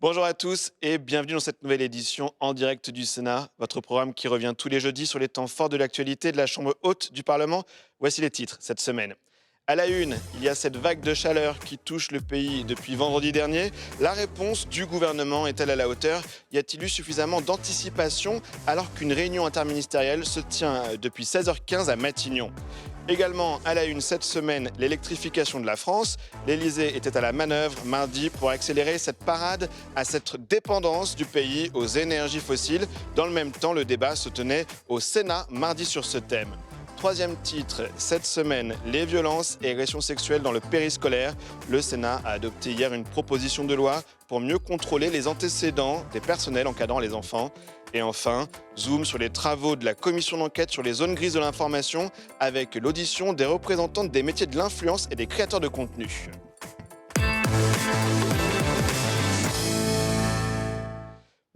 Bonjour à tous et bienvenue dans cette nouvelle édition en direct du Sénat, votre programme qui revient tous les jeudis sur les temps forts de l'actualité de la Chambre haute du Parlement. Voici les titres cette semaine. À la une, il y a cette vague de chaleur qui touche le pays depuis vendredi dernier. La réponse du gouvernement est-elle à la hauteur? Y a-t-il eu suffisamment d'anticipation alors qu'une réunion interministérielle se tient depuis 16h15 à Matignon? Également à la une cette semaine, l'électrification de la France. L'Elysée était à la manœuvre mardi pour accélérer cette parade à cette dépendance du pays aux énergies fossiles. Dans le même temps, le débat se tenait au Sénat mardi sur ce thème. Troisième titre, cette semaine, les violences et agressions sexuelles dans le périscolaire. Le Sénat a adopté hier une proposition de loi pour mieux contrôler les antécédents des personnels encadrant les enfants. Et enfin, zoom sur les travaux de la commission d'enquête sur les zones grises de l'information avec l'audition des représentantes des métiers de l'influence et des créateurs de contenu.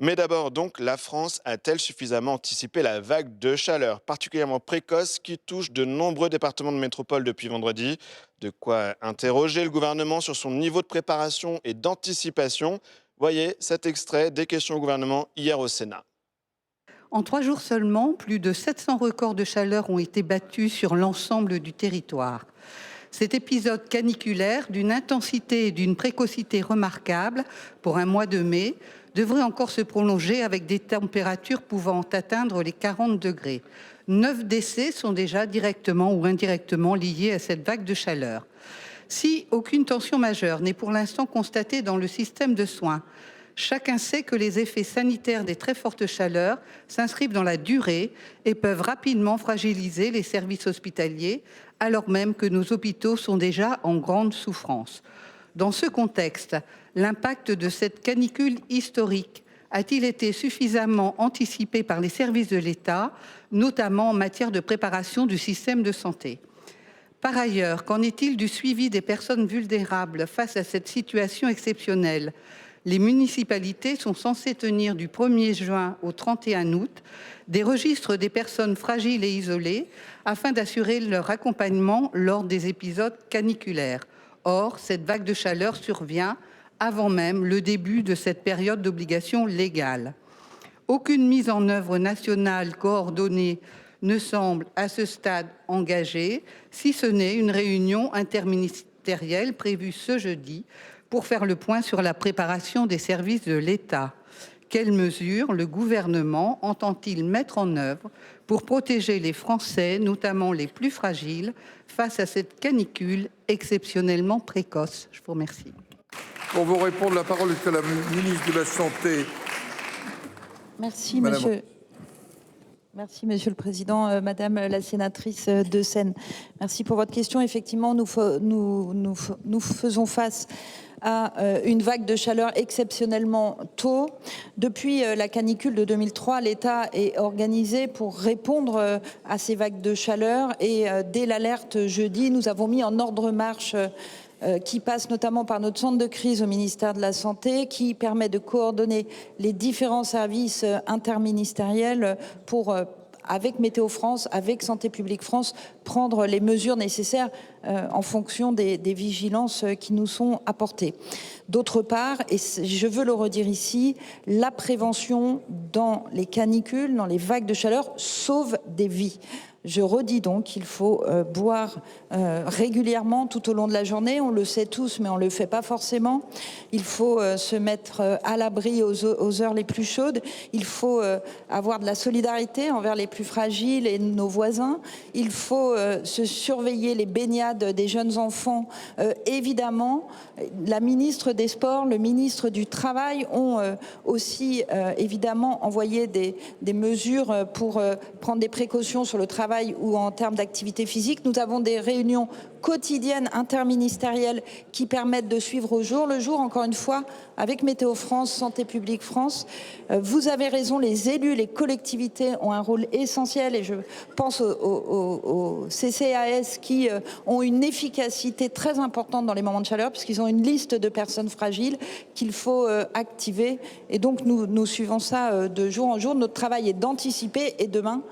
Mais d'abord donc, la France a-t-elle suffisamment anticipé la vague de chaleur particulièrement précoce qui touche de nombreux départements de métropole depuis vendredi? De quoi interroger le gouvernement sur son niveau de préparation et d'anticipation. Voyez cet extrait des questions au gouvernement hier au Sénat. En 3 jours seulement, plus de 700 records de chaleur ont été battus sur l'ensemble du territoire. Cet épisode caniculaire, d'une intensité et d'une précocité remarquables pour un mois de mai, devrait encore se prolonger avec des températures pouvant atteindre les 40 degrés. 9 décès sont déjà directement ou indirectement liés à cette vague de chaleur. Si aucune tension majeure n'est pour l'instant constatée dans le système de soins, chacun sait que les effets sanitaires des très fortes chaleurs s'inscrivent dans la durée et peuvent rapidement fragiliser les services hospitaliers, alors même que nos hôpitaux sont déjà en grande souffrance. Dans ce contexte, l'impact de cette canicule historique a-t-il été suffisamment anticipé par les services de l'État, notamment en matière de préparation du système de santé ? Par ailleurs, qu'en est-il du suivi des personnes vulnérables face à cette situation exceptionnelle ? Les municipalités sont censées tenir du 1er juin au 31 août des registres des personnes fragiles et isolées afin d'assurer leur accompagnement lors des épisodes caniculaires. Or, cette vague de chaleur survient avant même le début de cette période d'obligation légale. Aucune mise en œuvre nationale coordonnée ne semble à ce stade engagée, si ce n'est une réunion interministérielle prévue ce jeudi pour faire le point sur la préparation des services de l'État. Quelles mesures le gouvernement entend-il mettre en œuvre pour protéger les Français, notamment les plus fragiles, face à cette canicule exceptionnellement précoce? Je vous remercie. Pour vous répondre, la parole est à la ministre de la Santé. Merci, Madame. monsieur. Merci, Monsieur le Président. Madame la sénatrice de Seine, merci pour votre question. Effectivement, nous faisons face à une vague de chaleur exceptionnellement tôt. Depuis la canicule de 2003, l'État est organisé pour répondre à ces vagues de chaleur et dès l'alerte jeudi, nous avons mis en ordre de marche qui passe notamment par notre centre de crise au ministère de la Santé, qui permet de coordonner les différents services interministériels pour, avec Météo France, avec Santé publique France, prendre les mesures nécessaires en fonction des vigilances qui nous sont apportées. D'autre part, et je veux le redire ici, la prévention dans les canicules, dans les vagues de chaleur, sauve des vies. Je redis donc qu'il faut boire régulièrement tout au long de la journée. On le sait tous, mais on ne le fait pas forcément. Il faut se mettre à l'abri aux heures les plus chaudes. Il faut avoir de la solidarité envers les plus fragiles et nos voisins. Il faut se surveiller les baignades des jeunes enfants. Évidemment, la ministre des Sports, le ministre du Travail ont aussi évidemment envoyé des mesures pour prendre des précautions sur le travail ou en termes d'activité physique. Nous avons des réunions quotidiennes interministérielles qui permettent de suivre au jour le jour, encore une fois, avec Météo France, Santé publique France. Vous avez raison, les élus, les collectivités ont un rôle essentiel et je pense aux CCAS qui ont une efficacité très importante dans les moments de chaleur puisqu'ils ont une liste de personnes fragiles qu'il faut activer et donc nous suivons ça de jour en jour. Notre travail est d'anticiper et demain,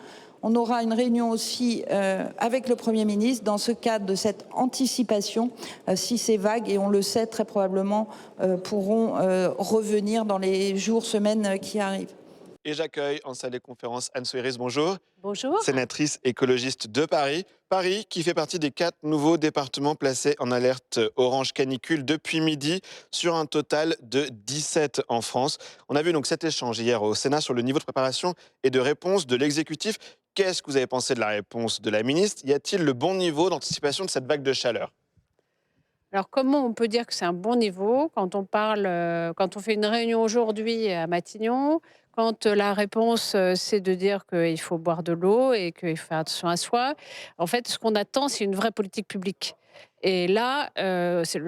On aura une réunion aussi avec le Premier ministre dans ce cadre de cette anticipation, si ces vagues, et on le sait très probablement, pourront revenir dans les jours, semaines qui arrivent. Et j'accueille en salle des conférences Anne Soiris, bonjour. Bonjour. Sénatrice écologiste de Paris. Paris qui fait partie des 4 nouveaux départements placés en alerte orange canicule depuis midi sur un total de 17 en France. On a vu donc cet échange hier au Sénat sur le niveau de préparation et de réponse de l'exécutif. Qu'est-ce que vous avez pensé de la réponse de la ministre? Y a-t-il le bon niveau d'anticipation de cette vague de chaleur? Alors, comment on peut dire que c'est un bon niveau quand on parle, quand on fait une réunion aujourd'hui à Matignon, quand la réponse, c'est de dire qu'il faut boire de l'eau et qu'il faut faire attention à soi. En fait, ce qu'on attend, c'est une vraie politique publique. Et là,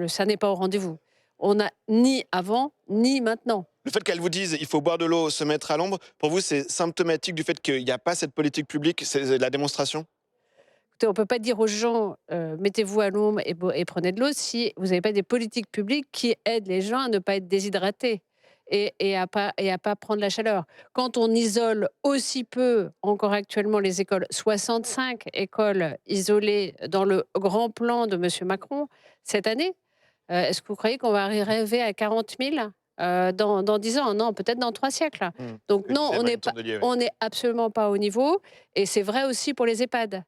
ça n'est pas au rendez-vous. On n'a ni avant, ni maintenant. Le fait qu'elle vous dise il faut boire de l'eau, se mettre à l'ombre, pour vous c'est symptomatique du fait qu'il n'y a pas cette politique publique, c'est la démonstration? Écoutez, on ne peut pas dire aux gens mettez-vous à l'ombre et prenez de l'eau si vous n'avez pas des politiques publiques qui aident les gens à ne pas être déshydratés et à pas prendre la chaleur. Quand on isole aussi peu, encore actuellement, les écoles, 65 écoles isolées dans le grand plan de M. Macron cette année, est-ce que vous croyez qu'on va arriver à 40 000 dans 10 ans? Non, peut-être dans 3 siècles. Donc non, on n'est absolument pas au niveau. Et c'est vrai aussi pour les EHPAD.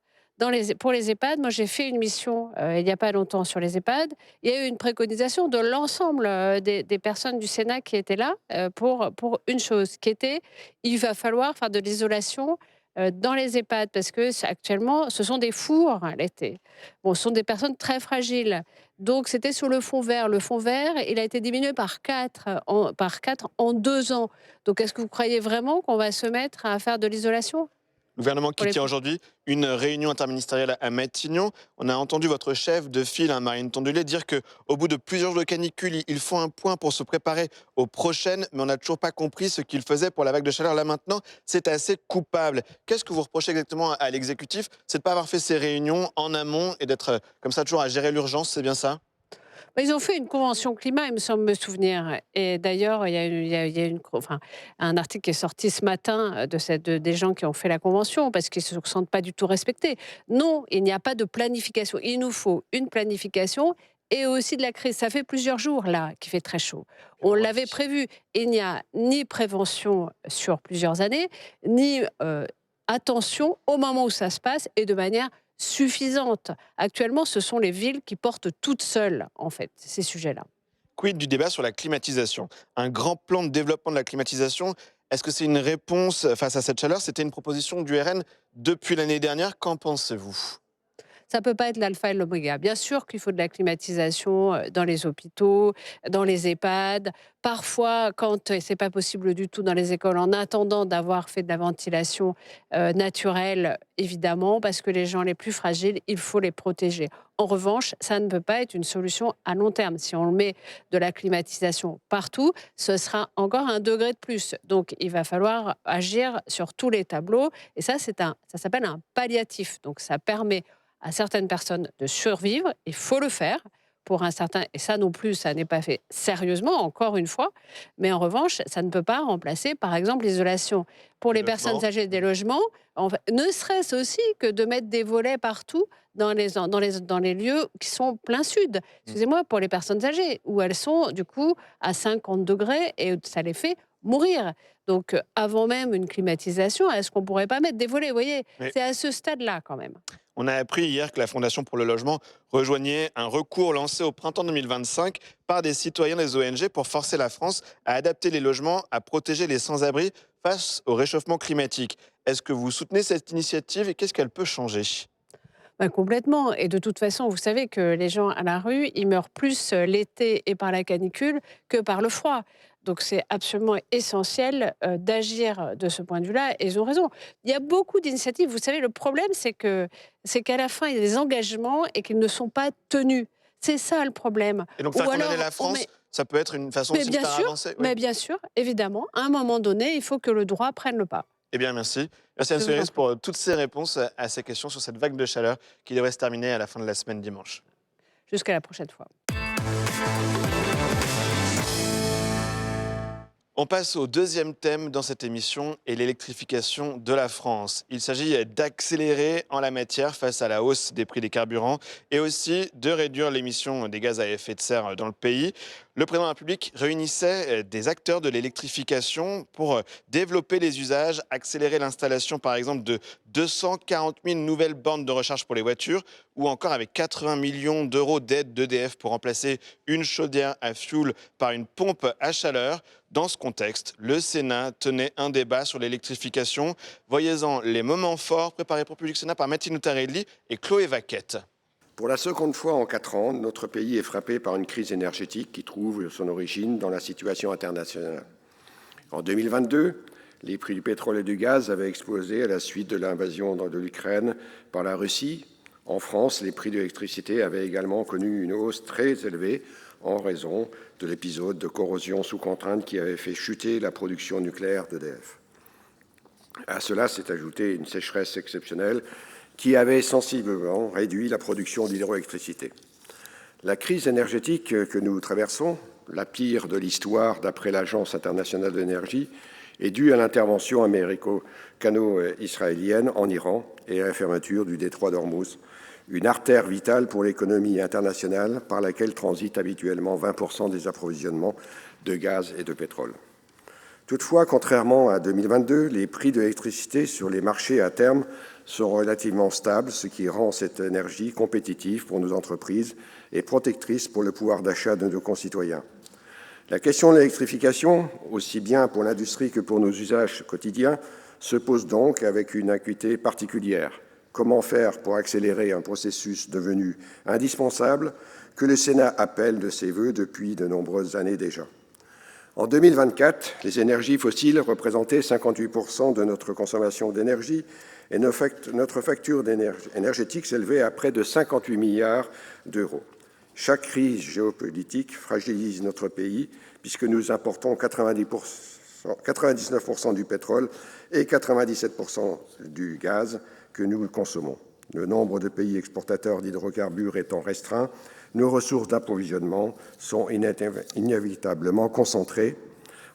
Pour les EHPAD, moi j'ai fait une mission il n'y a pas longtemps sur les EHPAD. Il y a eu une préconisation de l'ensemble des personnes du Sénat qui étaient là pour une chose, qui était il va falloir faire de l'isolation dans les EHPAD parce que actuellement ce sont des fours l'été. Bon, ce sont des personnes très fragiles. Donc c'était sur le fonds vert. Le fonds vert, il a été diminué par 4 en 2 ans. Donc est-ce que vous croyez vraiment qu'on va se mettre à faire de l'isolation? Le gouvernement qui tient aujourd'hui une réunion interministérielle à Matignon. On a entendu votre chef de file, Marine Tondelier, dire qu'au bout de plusieurs jours de canicule, il faut un point pour se préparer aux prochaines, mais on n'a toujours pas compris ce qu'il faisait pour la vague de chaleur. Là maintenant, c'est assez coupable. Qu'est-ce que vous reprochez exactement à l'exécutif? C'est de ne pas avoir fait ces réunions en amont et d'être comme ça toujours à gérer l'urgence, c'est bien ça? Ils ont fait une convention climat, il me semble me souvenir. Et d'ailleurs, il y a un article qui est sorti ce matin des gens qui ont fait la convention parce qu'ils ne se sentent pas du tout respectés. Non, il n'y a pas de planification. Il nous faut une planification et aussi de la crise. Ça fait plusieurs jours, là, qu'il fait très chaud. On l'avait prévu. Il n'y a ni prévention sur plusieurs années, ni attention au moment où ça se passe et de manière suffisante. Actuellement, ce sont les villes qui portent toutes seules, en fait, ces sujets-là. Quid du débat sur la climatisation? Un grand plan de développement de la climatisation, est-ce que c'est une réponse face à cette chaleur? C'était une proposition du RN depuis l'année dernière. Qu'en pensez-vous? Ça ne peut pas être l'alpha et l'oméga. Bien sûr qu'il faut de la climatisation dans les hôpitaux, dans les EHPAD. Parfois, quand ce n'est pas possible du tout dans les écoles, en attendant d'avoir fait de la ventilation naturelle, évidemment, parce que les gens les plus fragiles, il faut les protéger. En revanche, ça ne peut pas être une solution à long terme. Si on met de la climatisation partout, ce sera encore un degré de plus. Donc, il va falloir agir sur tous les tableaux. Et ça s'appelle un palliatif. Donc, ça permet à certaines personnes de survivre, il faut le faire pour un certain, et ça non plus, ça n'est pas fait sérieusement, encore une fois, mais en revanche, ça ne peut pas remplacer, par exemple, l'isolation. Pour les personnes âgées des logements, ne serait-ce aussi que de mettre des volets partout dans les lieux qui sont plein sud, excusez-moi, pour les personnes âgées, où elles sont du coup à 50 degrés et ça les fait mourir. Donc, avant même une climatisation, est-ce qu'on ne pourrait pas mettre des volets? Vous voyez, c'est à ce stade-là quand même. On a appris hier que la Fondation pour le logement rejoignait un recours lancé au printemps 2025 par des citoyens des ONG pour forcer la France à adapter les logements, à protéger les sans-abri face au réchauffement climatique. Est-ce que vous soutenez cette initiative et qu'est-ce qu'elle peut changer? Complètement. Et de toute façon, vous savez que les gens à la rue, ils meurent plus l'été et par la canicule que par le froid. Donc c'est absolument essentiel d'agir de ce point de vue-là. Et ils ont raison. Il y a beaucoup d'initiatives. Vous savez, le problème, c'est qu'à la fin, il y a des engagements et qu'ils ne sont pas tenus. C'est ça le problème. Et donc faire condamner la France, ça peut être une façon aussi de faire avancer. Oui. Mais bien sûr, évidemment, à un moment donné, il faut que le droit prenne le pas. Eh bien, merci. Merci Anne Soiris pour toutes ces réponses à ces questions sur cette vague de chaleur qui devrait se terminer à la fin de la semaine dimanche. Jusqu'à la prochaine fois. On passe au deuxième thème dans cette émission et l'électrification de la France. Il s'agit d'accélérer en la matière face à la hausse des prix des carburants et aussi de réduire l'émission des gaz à effet de serre dans le pays. Le président de la République réunissait des acteurs de l'électrification pour développer les usages, accélérer l'installation par exemple de 240 000 nouvelles bornes de recharge pour les voitures ou encore avec 80 millions d'euros d'aide d'EDF pour remplacer une chaudière à fioul par une pompe à chaleur. Dans ce contexte, le Sénat tenait un débat sur l'électrification. Voyez-en les moments forts préparés pour Public Sénat par Mathilde Noutarelli et Chloé Vaquette. Pour la seconde fois en 4 ans, notre pays est frappé par une crise énergétique qui trouve son origine dans la situation internationale. En 2022, les prix du pétrole et du gaz avaient explosé à la suite de l'invasion de l'Ukraine par la Russie. En France, les prix de l'électricité avaient également connu une hausse très élevée en raison de l'épisode de corrosion sous contrainte qui avait fait chuter la production nucléaire d'EDF. À cela s'est ajoutée une sécheresse exceptionnelle qui avait sensiblement réduit la production d'hydroélectricité. La crise énergétique que nous traversons, la pire de l'histoire d'après l'Agence internationale de l'énergie, est due à l'intervention américano-israélienne en Iran et à la fermeture du détroit d'Ormuz, une artère vitale pour l'économie internationale par laquelle transitent habituellement 20% des approvisionnements de gaz et de pétrole. Toutefois, contrairement à 2022, les prix de l'électricité sur les marchés à terme sont relativement stables, ce qui rend cette énergie compétitive pour nos entreprises et protectrice pour le pouvoir d'achat de nos concitoyens. La question de l'électrification, aussi bien pour l'industrie que pour nos usages quotidiens, se pose donc avec une acuité particulière. Comment faire pour accélérer un processus devenu indispensable que le Sénat appelle de ses vœux depuis de nombreuses années déjà? En 2024, les énergies fossiles représentaient 58% de notre consommation d'énergie et notre facture énergétique s'élevait à près de 58 milliards d'euros. Chaque crise géopolitique fragilise notre pays puisque nous importons 99% du pétrole et 97% du gaz que nous consommons. Le nombre de pays exportateurs d'hydrocarbures étant restreint, nos ressources d'approvisionnement sont inévitablement concentrées.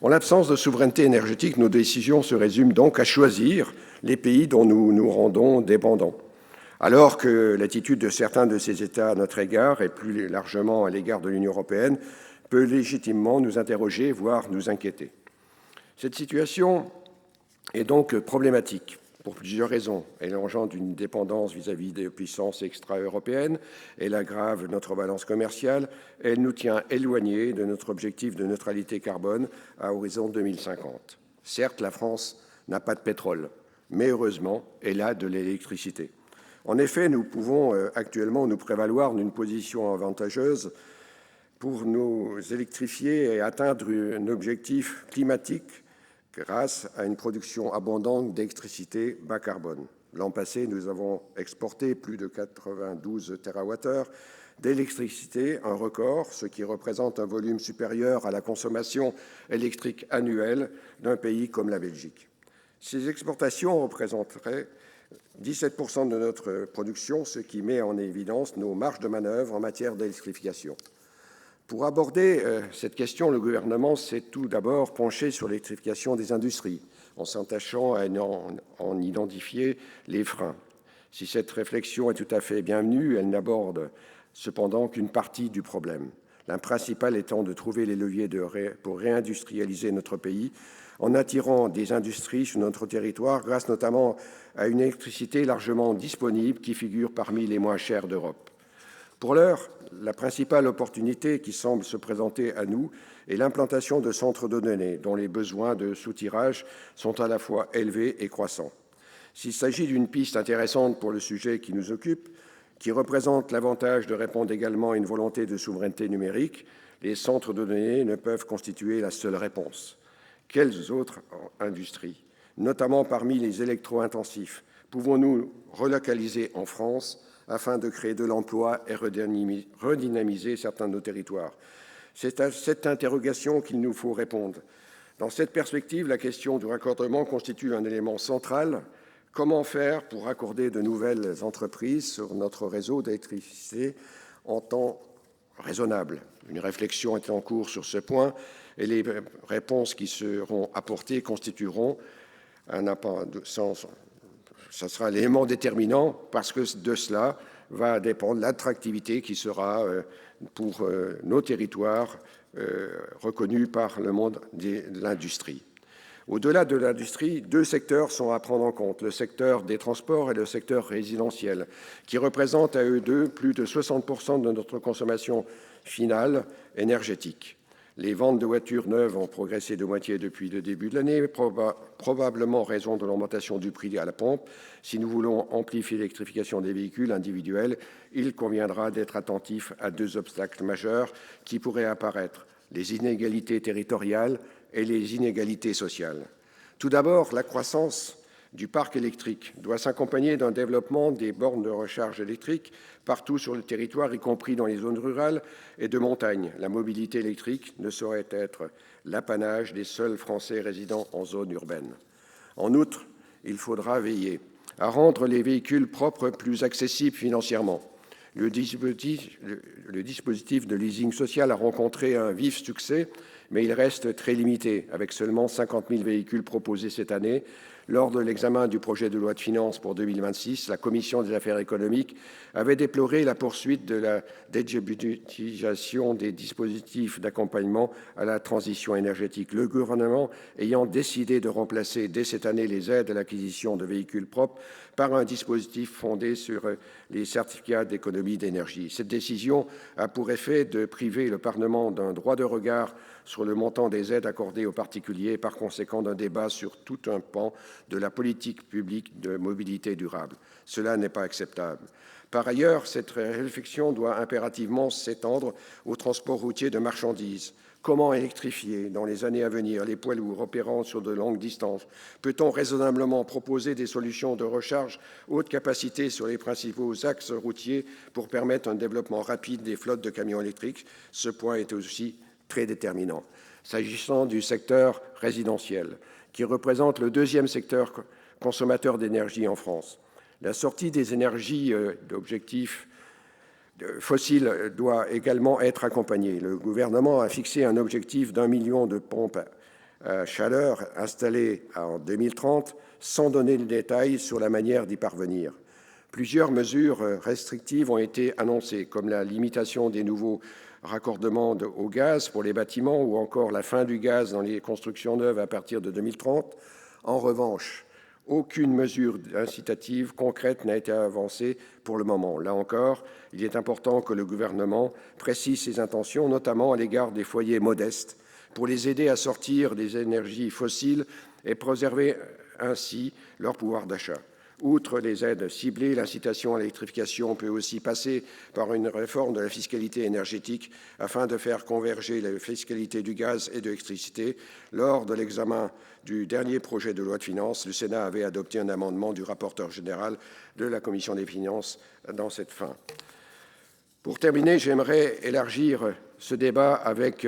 En l'absence de souveraineté énergétique, nos décisions se résument donc à choisir les pays dont nous nous rendons dépendants. Alors que l'attitude de certains de ces États à notre égard, et plus largement à l'égard de l'Union européenne, peut légitimement nous interroger, voire nous inquiéter. Cette situation est donc problématique pour plusieurs raisons. Elle engendre une dépendance vis-à-vis des puissances extra-européennes, elle aggrave notre balance commerciale, elle nous tient éloignés de notre objectif de neutralité carbone à horizon 2050. Certes, la France n'a pas de pétrole, mais heureusement, elle a de l'électricité. En effet, nous pouvons actuellement nous prévaloir d'une position avantageuse pour nous électrifier et atteindre un objectif climatique grâce à une production abondante d'électricité bas carbone. L'an passé, nous avons exporté plus de 92 TWh d'électricité, un record, ce qui représente un volume supérieur à la consommation électrique annuelle d'un pays comme la Belgique. Ces exportations représenteraient 17% de notre production, ce qui met en évidence nos marges de manœuvre en matière d'électrification. Pour aborder cette question, le gouvernement s'est tout d'abord penché sur l'électrification des industries, en s'attachant à en identifier les freins. Si cette réflexion est tout à fait bienvenue, elle n'aborde cependant qu'une partie du problème. Le principal étant de trouver les leviers pour réindustrialiser notre pays, en attirant des industries sur notre territoire, grâce notamment à une électricité largement disponible qui figure parmi les moins chères d'Europe. Pour l'heure, la principale opportunité qui semble se présenter à nous est l'implantation de centres de données dont les besoins de soutirage sont à la fois élevés et croissants. S'il s'agit d'une piste intéressante pour le sujet qui nous occupe, qui représente l'avantage de répondre également à une volonté de souveraineté numérique, les centres de données ne peuvent constituer la seule réponse. Quelles autres industries, notamment parmi les électro-intensifs, pouvons-nous relocaliser en France afin de créer de l'emploi et redynamiser certains de nos territoires? C'est à cette interrogation qu'il nous faut répondre. Dans cette perspective, la question du raccordement constitue un élément central. Comment faire pour raccorder de nouvelles entreprises sur notre réseau d'électricité en temps raisonnable? Une réflexion est en cours sur ce point et les réponses qui seront apportées constitueront ça sera l'élément déterminant parce que de cela va dépendre l'attractivité qui sera pour nos territoires reconnue par le monde de l'industrie. Au-delà de l'industrie, 2 secteurs sont à prendre en compte, le secteur des transports et le secteur résidentiel, qui représentent à eux deux plus de 60% de notre consommation finale énergétique. Les ventes de voitures neuves ont progressé de moitié depuis le début de l'année, probablement en raison de l'augmentation du prix à la pompe. Si nous voulons amplifier l'électrification des véhicules individuels, il conviendra d'être attentif à 2 obstacles majeurs qui pourraient apparaître, les inégalités territoriales et les inégalités sociales. Tout d'abord, la croissance du parc électrique doit s'accompagner d'un développement des bornes de recharge électrique partout sur le territoire, y compris dans les zones rurales et de montagne. La mobilité électrique ne saurait être l'apanage des seuls Français résidant en zone urbaine. En outre, il faudra veiller à rendre les véhicules propres plus accessibles financièrement. Le dispositif de leasing social a rencontré un vif succès, mais il reste très limité, avec seulement 50 000 véhicules proposés cette année. Lors de l'examen du projet de loi de finances pour 2026, la Commission des affaires économiques avait déploré la poursuite de la débudgétisation des dispositifs d'accompagnement à la transition énergétique. Le gouvernement ayant décidé de remplacer dès cette année les aides à l'acquisition de véhicules propres par un dispositif fondé sur les certificats d'économie d'énergie. Cette décision a pour effet de priver le Parlement d'un droit de regard sur le montant des aides accordées aux particuliers et par conséquent d'un débat sur tout un pan de la politique publique de mobilité durable. Cela n'est pas acceptable. Par ailleurs, cette réflexion doit impérativement s'étendre au transport routier de marchandises. Comment électrifier dans les années à venir les poids lourds opérant sur de longues distances? Peut-on raisonnablement proposer des solutions de recharge haute capacité sur les principaux axes routiers pour permettre un développement rapide des flottes de camions électriques? Ce point est aussi très déterminant. S'agissant du secteur résidentiel, qui représente le 2e secteur consommateur d'énergie en France, la sortie des énergies d'objectifs fossiles doit également être accompagnée. Le gouvernement a fixé un objectif d'1 million de pompes à chaleur installées en 2030, sans donner de détails sur la manière d'y parvenir. Plusieurs mesures restrictives ont été annoncées, comme la limitation des nouveaux raccordements au gaz pour les bâtiments ou encore la fin du gaz dans les constructions neuves à partir de 2030. En revanche, aucune mesure incitative concrète n'a été avancée pour le moment. Là encore, il est important que le gouvernement précise ses intentions, notamment à l'égard des foyers modestes, pour les aider à sortir des énergies fossiles et préserver ainsi leur pouvoir d'achat. Outre les aides ciblées, l'incitation à l'électrification peut aussi passer par une réforme de la fiscalité énergétique afin de faire converger la fiscalité du gaz et de l'électricité. Lors de l'examen du dernier projet de loi de finances, le Sénat avait adopté un amendement du rapporteur général de la Commission des finances dans cette fin. Pour terminer, j'aimerais élargir ce débat avec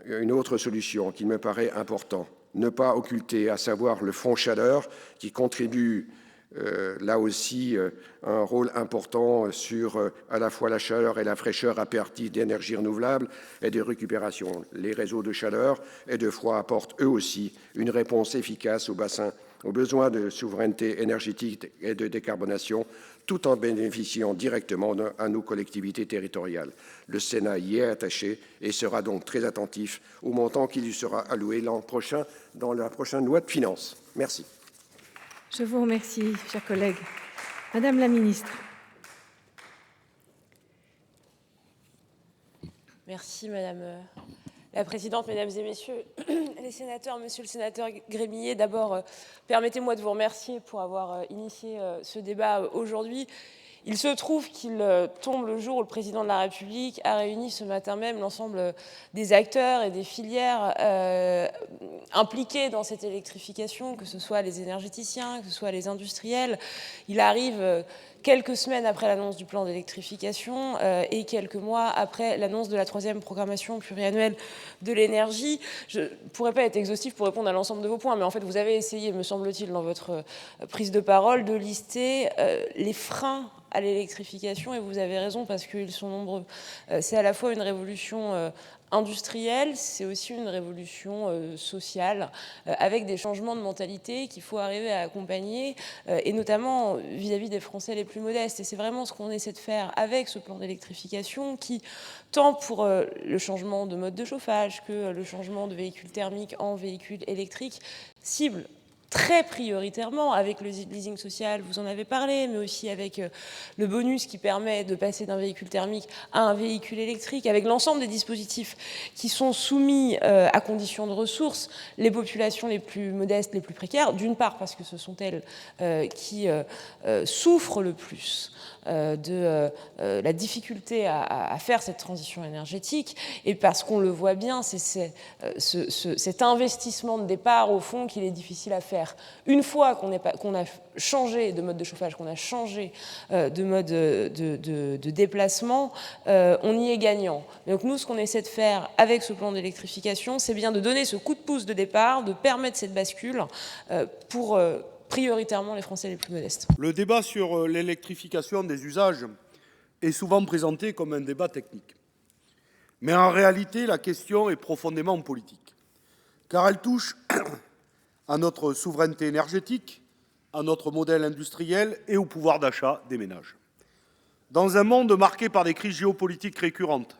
une autre solution qui me paraît importante. Ne pas occulter, à savoir le fonds chaleur qui contribue là aussi un rôle important sur à la fois la chaleur et la fraîcheur à partir d'énergies renouvelables et de récupération. Les réseaux de chaleur et de froid apportent eux aussi une réponse efficace aux besoins de souveraineté énergétique et de décarbonation, tout en bénéficiant directement à nos collectivités territoriales. Le Sénat y est attaché et sera donc très attentif au montant qui lui sera alloué l'an prochain dans la prochaine loi de finances. Merci. Je vous remercie, chers collègues. Madame la ministre. Merci, Madame la Présidente, Mesdames et Messieurs les sénateurs. Monsieur le sénateur Gremillet, d'abord, permettez-moi de vous remercier pour avoir initié ce débat aujourd'hui. Il se trouve qu'il tombe le jour où le président de la République a réuni ce matin même l'ensemble des acteurs et des filières impliqués dans cette électrification, que ce soit les énergéticiens, que ce soit les industriels. Il arrive quelques semaines après l'annonce du plan d'électrification et quelques mois après l'annonce de la 3e programmation pluriannuelle de l'énergie. Je ne pourrais pas être exhaustif pour répondre à l'ensemble de vos points, mais en fait, vous avez essayé, me semble-t-il, dans votre prise de parole, de lister les freins à l'électrification, et vous avez raison parce qu'ils sont nombreux. C'est à la fois une révolution industrielle, c'est aussi une révolution sociale, avec des changements de mentalité qu'il faut arriver à accompagner, et notamment vis-à-vis des Français les plus modestes. Et c'est vraiment ce qu'on essaie de faire avec ce plan d'électrification qui, tant pour le changement de mode de chauffage que le changement de véhicules thermiques en véhicules électriques, cible très prioritairement avec le leasing social, vous en avez parlé, mais aussi avec le bonus qui permet de passer d'un véhicule thermique à un véhicule électrique, avec l'ensemble des dispositifs qui sont soumis à conditions de ressources, les populations les plus modestes, les plus précaires, d'une part parce que ce sont elles qui souffrent le plus de la difficulté à faire cette transition énergétique, et parce qu'on le voit bien, c'est cet investissement de départ, au fond, qu'il est difficile à faire. Une fois qu'on a changé de mode de chauffage, qu'on a changé de mode de déplacement, on y est gagnant. Donc nous, ce qu'on essaie de faire avec ce plan d'électrification, c'est bien de donner ce coup de pouce de départ, de permettre cette bascule pour prioritairement les Français les plus modestes. Le débat sur l'électrification des usages est souvent présenté comme un débat technique. Mais en réalité, la question est profondément politique, car elle touche à notre souveraineté énergétique, à notre modèle industriel et au pouvoir d'achat des ménages. Dans un monde marqué par des crises géopolitiques récurrentes,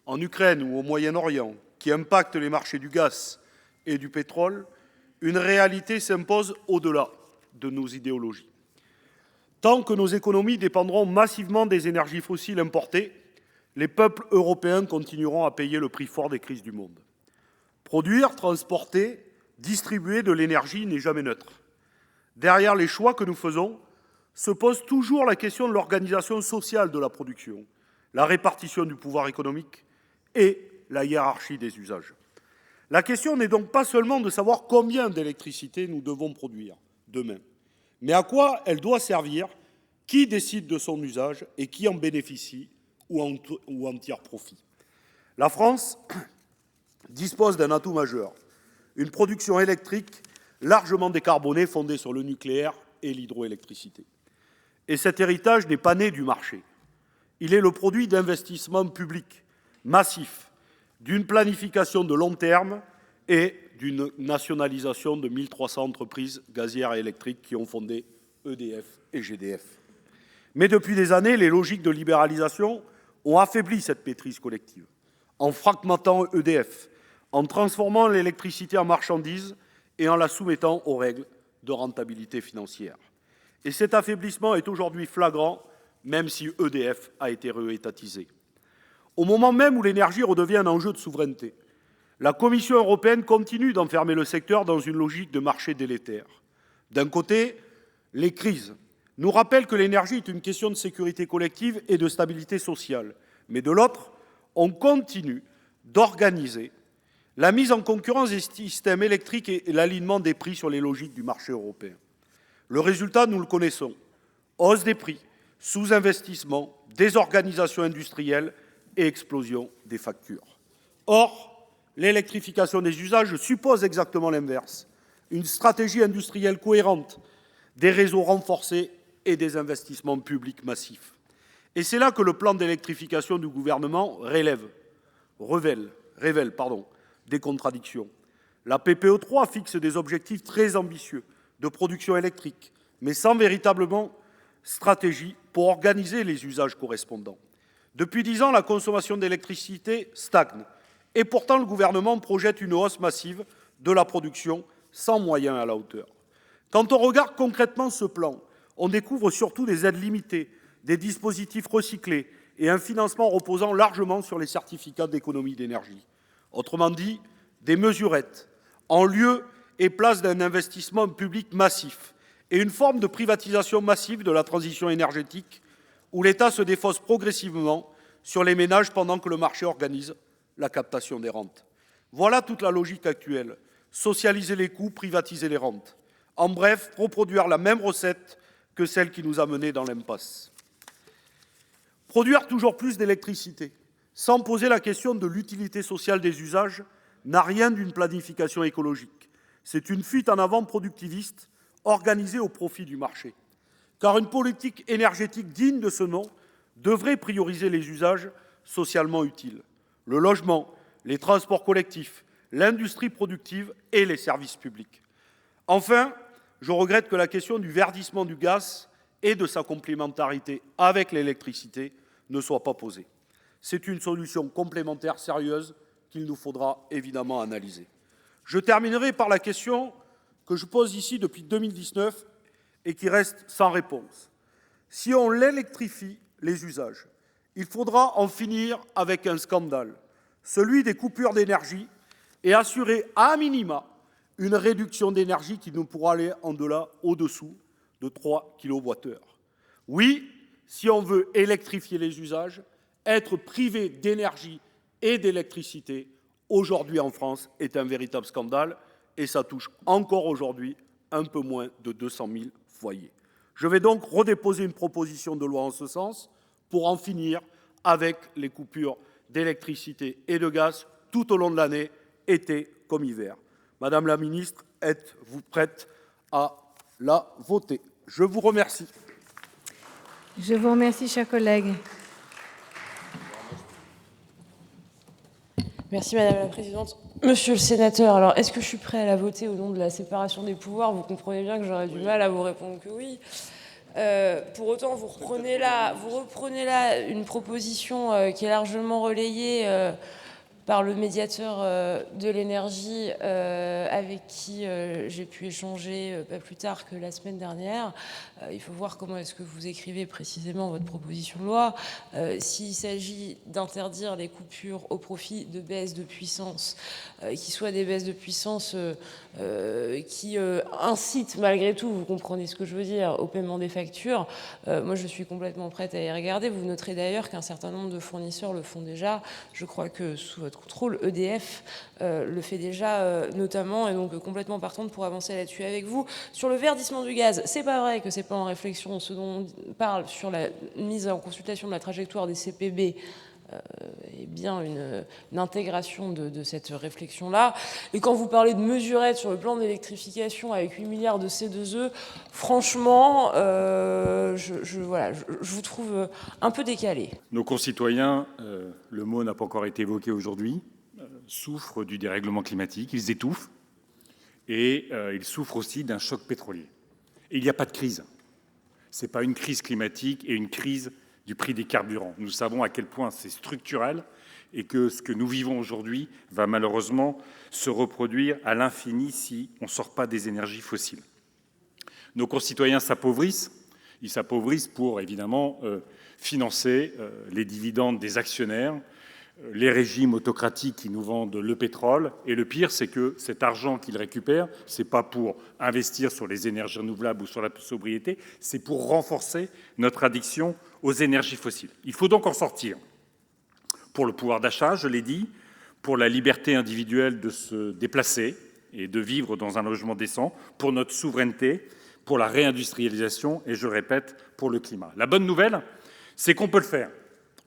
en Ukraine ou au Moyen-Orient, qui impactent les marchés du gaz et du pétrole, une réalité s'impose au-delà de nos idéologies. Tant que nos économies dépendront massivement des énergies fossiles importées, les peuples européens continueront à payer le prix fort des crises du monde. Produire, transporter, distribuer de l'énergie n'est jamais neutre. Derrière les choix que nous faisons se pose toujours la question de l'organisation sociale de la production, la répartition du pouvoir économique et la hiérarchie des usages. La question n'est donc pas seulement de savoir combien d'électricité nous devons produire demain, mais à quoi elle doit servir, qui décide de son usage et qui en bénéficie ou en tire profit. La France dispose d'un atout majeur, une production électrique largement décarbonée fondée sur le nucléaire et l'hydroélectricité. Et cet héritage n'est pas né du marché. Il est le produit d'investissements publics massifs, d'une planification de long terme et d'une nationalisation de 1300 entreprises gazières et électriques qui ont fondé EDF et GDF. Mais depuis des années, les logiques de libéralisation ont affaibli cette maîtrise collective, en fragmentant EDF, en transformant l'électricité en marchandise et en la soumettant aux règles de rentabilité financière. Et cet affaiblissement est aujourd'hui flagrant, même si EDF a été réétatisé. Au moment même où l'énergie redevient un enjeu de souveraineté, la Commission européenne continue d'enfermer le secteur dans une logique de marché délétère. D'un côté, les crises nous rappellent que l'énergie est une question de sécurité collective et de stabilité sociale. Mais de l'autre, on continue d'organiser la mise en concurrence des systèmes électriques et l'alignement des prix sur les logiques du marché européen. Le résultat, nous le connaissons. Hausse des prix, sous-investissement, désorganisation industrielle et explosion des factures. Or, l'électrification des usages suppose exactement l'inverse. Une stratégie industrielle cohérente, des réseaux renforcés et des investissements publics massifs. Et c'est là que le plan d'électrification du gouvernement révèle des contradictions. La PPE3 fixe des objectifs très ambitieux de production électrique, mais sans véritablement stratégie pour organiser les usages correspondants. Depuis 10 ans, la consommation d'électricité stagne. Et pourtant, le gouvernement projette une hausse massive de la production sans moyens à la hauteur. Quand on regarde concrètement ce plan, on découvre surtout des aides limitées, des dispositifs recyclés et un financement reposant largement sur les certificats d'économie d'énergie. Autrement dit, des mesurettes, en lieu et place d'un investissement public massif et une forme de privatisation massive de la transition énergétique où l'État se défausse progressivement sur les ménages pendant que le marché organise la captation des rentes. Voilà toute la logique actuelle. Socialiser les coûts, privatiser les rentes. En bref, reproduire la même recette que celle qui nous a menés dans l'impasse. Produire toujours plus d'électricité, sans poser la question de l'utilité sociale des usages, n'a rien d'une planification écologique. C'est une fuite en avant productiviste organisée au profit du marché. Car une politique énergétique digne de ce nom devrait prioriser les usages socialement utiles. Le logement, les transports collectifs, l'industrie productive et les services publics. Enfin, je regrette que la question du verdissement du gaz et de sa complémentarité avec l'électricité ne soit pas posée. C'est une solution complémentaire sérieuse qu'il nous faudra évidemment analyser. Je terminerai par la question que je pose ici depuis 2019 et qui reste sans réponse. Si on électrifie les usages, il faudra en finir avec un scandale, celui des coupures d'énergie, et assurer à minima une réduction d'énergie qui ne pourra aller au-dessous de 3 kWh. Oui, si on veut électrifier les usages, être privé d'énergie et d'électricité, aujourd'hui en France, est un véritable scandale, et ça touche encore aujourd'hui un peu moins de 200 000 foyers. Je vais donc redéposer une proposition de loi en ce sens pour en finir avec les coupures d'électricité et de gaz tout au long de l'année, été comme hiver. Madame la ministre, êtes-vous prête à la voter? Je vous remercie. Je vous remercie, chers collègues. Merci Madame la Présidente. Monsieur le sénateur, alors est-ce que je suis prêt à la voter au nom de la séparation des pouvoirs? Vous comprenez bien que j'aurais du mal à vous répondre que oui. Pour autant, vous reprenez là une proposition qui est largement relayée par le médiateur de l'énergie avec qui j'ai pu échanger pas plus tard que la semaine dernière. Il faut voir comment est-ce que vous écrivez précisément votre proposition de loi. S'il s'agit d'interdire les coupures au profit de baisses de puissance, qui soient des baisses de puissance qui incitent malgré tout, vous comprenez ce que je veux dire, au paiement des factures, moi je suis complètement prête à y regarder. Vous noterez d'ailleurs qu'un certain nombre de fournisseurs le font déjà. Je crois que sous votre contrôle, EDF le fait déjà notamment, et donc complètement partante pour avancer là-dessus avec vous. Sur le verdissement du gaz, c'est pas vrai que c'est pas en réflexion. Ce dont on parle sur la mise en consultation de la trajectoire des CPB est bien une intégration de cette réflexion-là. Et quand vous parlez de mesurettes sur le plan d'électrification avec 8 milliards de C2E, franchement, je vous trouve un peu décalé. Nos concitoyens, le mot n'a pas encore été évoqué aujourd'hui, souffrent du dérèglement climatique, ils étouffent et ils souffrent aussi d'un choc pétrolier. Et il n'y a pas de crise. Ce n'est pas une crise climatique et une crise du prix des carburants. Nous savons à quel point c'est structurel et que ce que nous vivons aujourd'hui va malheureusement se reproduire à l'infini si on ne sort pas des énergies fossiles. Nos concitoyens s'appauvrissent. Ils s'appauvrissent pour, évidemment, financer les dividendes des actionnaires, les régimes autocratiques qui nous vendent le pétrole. Et le pire, c'est que cet argent qu'ils récupèrent, ce n'est pas pour investir sur les énergies renouvelables ou sur la sobriété, c'est pour renforcer notre addiction aux énergies fossiles. Il faut donc en sortir. Pour le pouvoir d'achat, je l'ai dit, pour la liberté individuelle de se déplacer et de vivre dans un logement décent, pour notre souveraineté, pour la réindustrialisation et, je le répète, pour le climat. La bonne nouvelle, c'est qu'on peut le faire.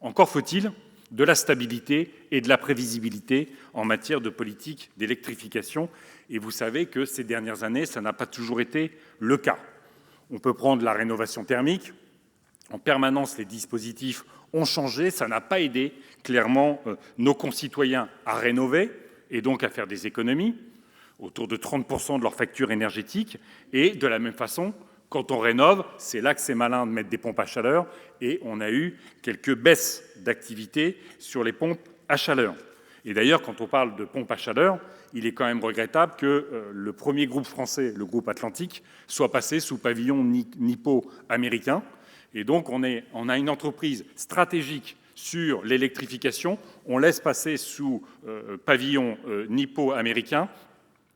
Encore faut-il de la stabilité et de la prévisibilité en matière de politique d'électrification. Et vous savez que ces dernières années, ça n'a pas toujours été le cas. On peut prendre la rénovation thermique. En permanence, les dispositifs ont changé. Ça n'a pas aidé clairement nos concitoyens à rénover et donc à faire des économies, autour de 30% de leur facture énergétique. Et de la même façon, quand on rénove, c'est là que c'est malin de mettre des pompes à chaleur, et on a eu quelques baisses d'activité sur les pompes à chaleur. Et d'ailleurs, quand on parle de pompes à chaleur, il est quand même regrettable que le premier groupe français, le groupe Atlantique, soit passé sous pavillon nippo-américain. Et donc, on a une entreprise stratégique sur l'électrification, on laisse passer sous pavillon nippo-américain.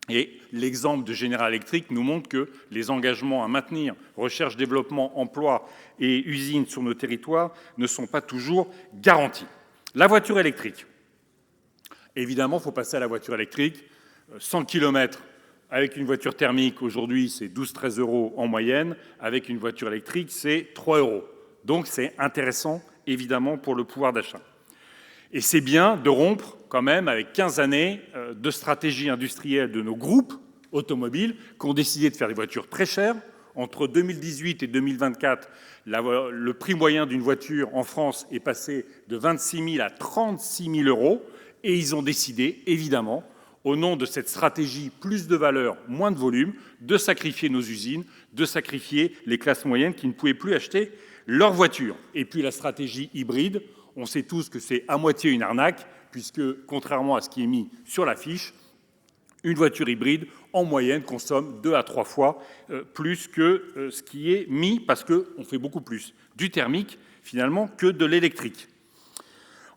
Et l'exemple de General Electric nous montre que les engagements à maintenir recherche, développement, emploi et usines sur nos territoires ne sont pas toujours garantis. La voiture électrique. Évidemment, il faut passer à la voiture électrique. 100 km avec une voiture thermique, aujourd'hui, c'est 12-13 € en moyenne. Avec une voiture électrique, c'est 3 €. Donc, c'est intéressant, évidemment, pour le pouvoir d'achat. Et c'est bien de rompre quand même avec 15 années de stratégie industrielle de nos groupes automobiles qui ont décidé de faire des voitures très chères. Entre 2018 et 2024, le prix moyen d'une voiture en France est passé de 26 000 à 36 000 €. Et ils ont décidé, évidemment, au nom de cette stratégie plus de valeur, moins de volume, de sacrifier nos usines, de sacrifier les classes moyennes qui ne pouvaient plus acheter leur voiture. Et puis la stratégie hybride, on sait tous que c'est à moitié une arnaque, puisque, contrairement à ce qui est mis sur l'affiche, une voiture hybride, en moyenne, consomme 2 à 3 fois plus que ce qui est mis, parce qu'on fait beaucoup plus du thermique, finalement, que de l'électrique.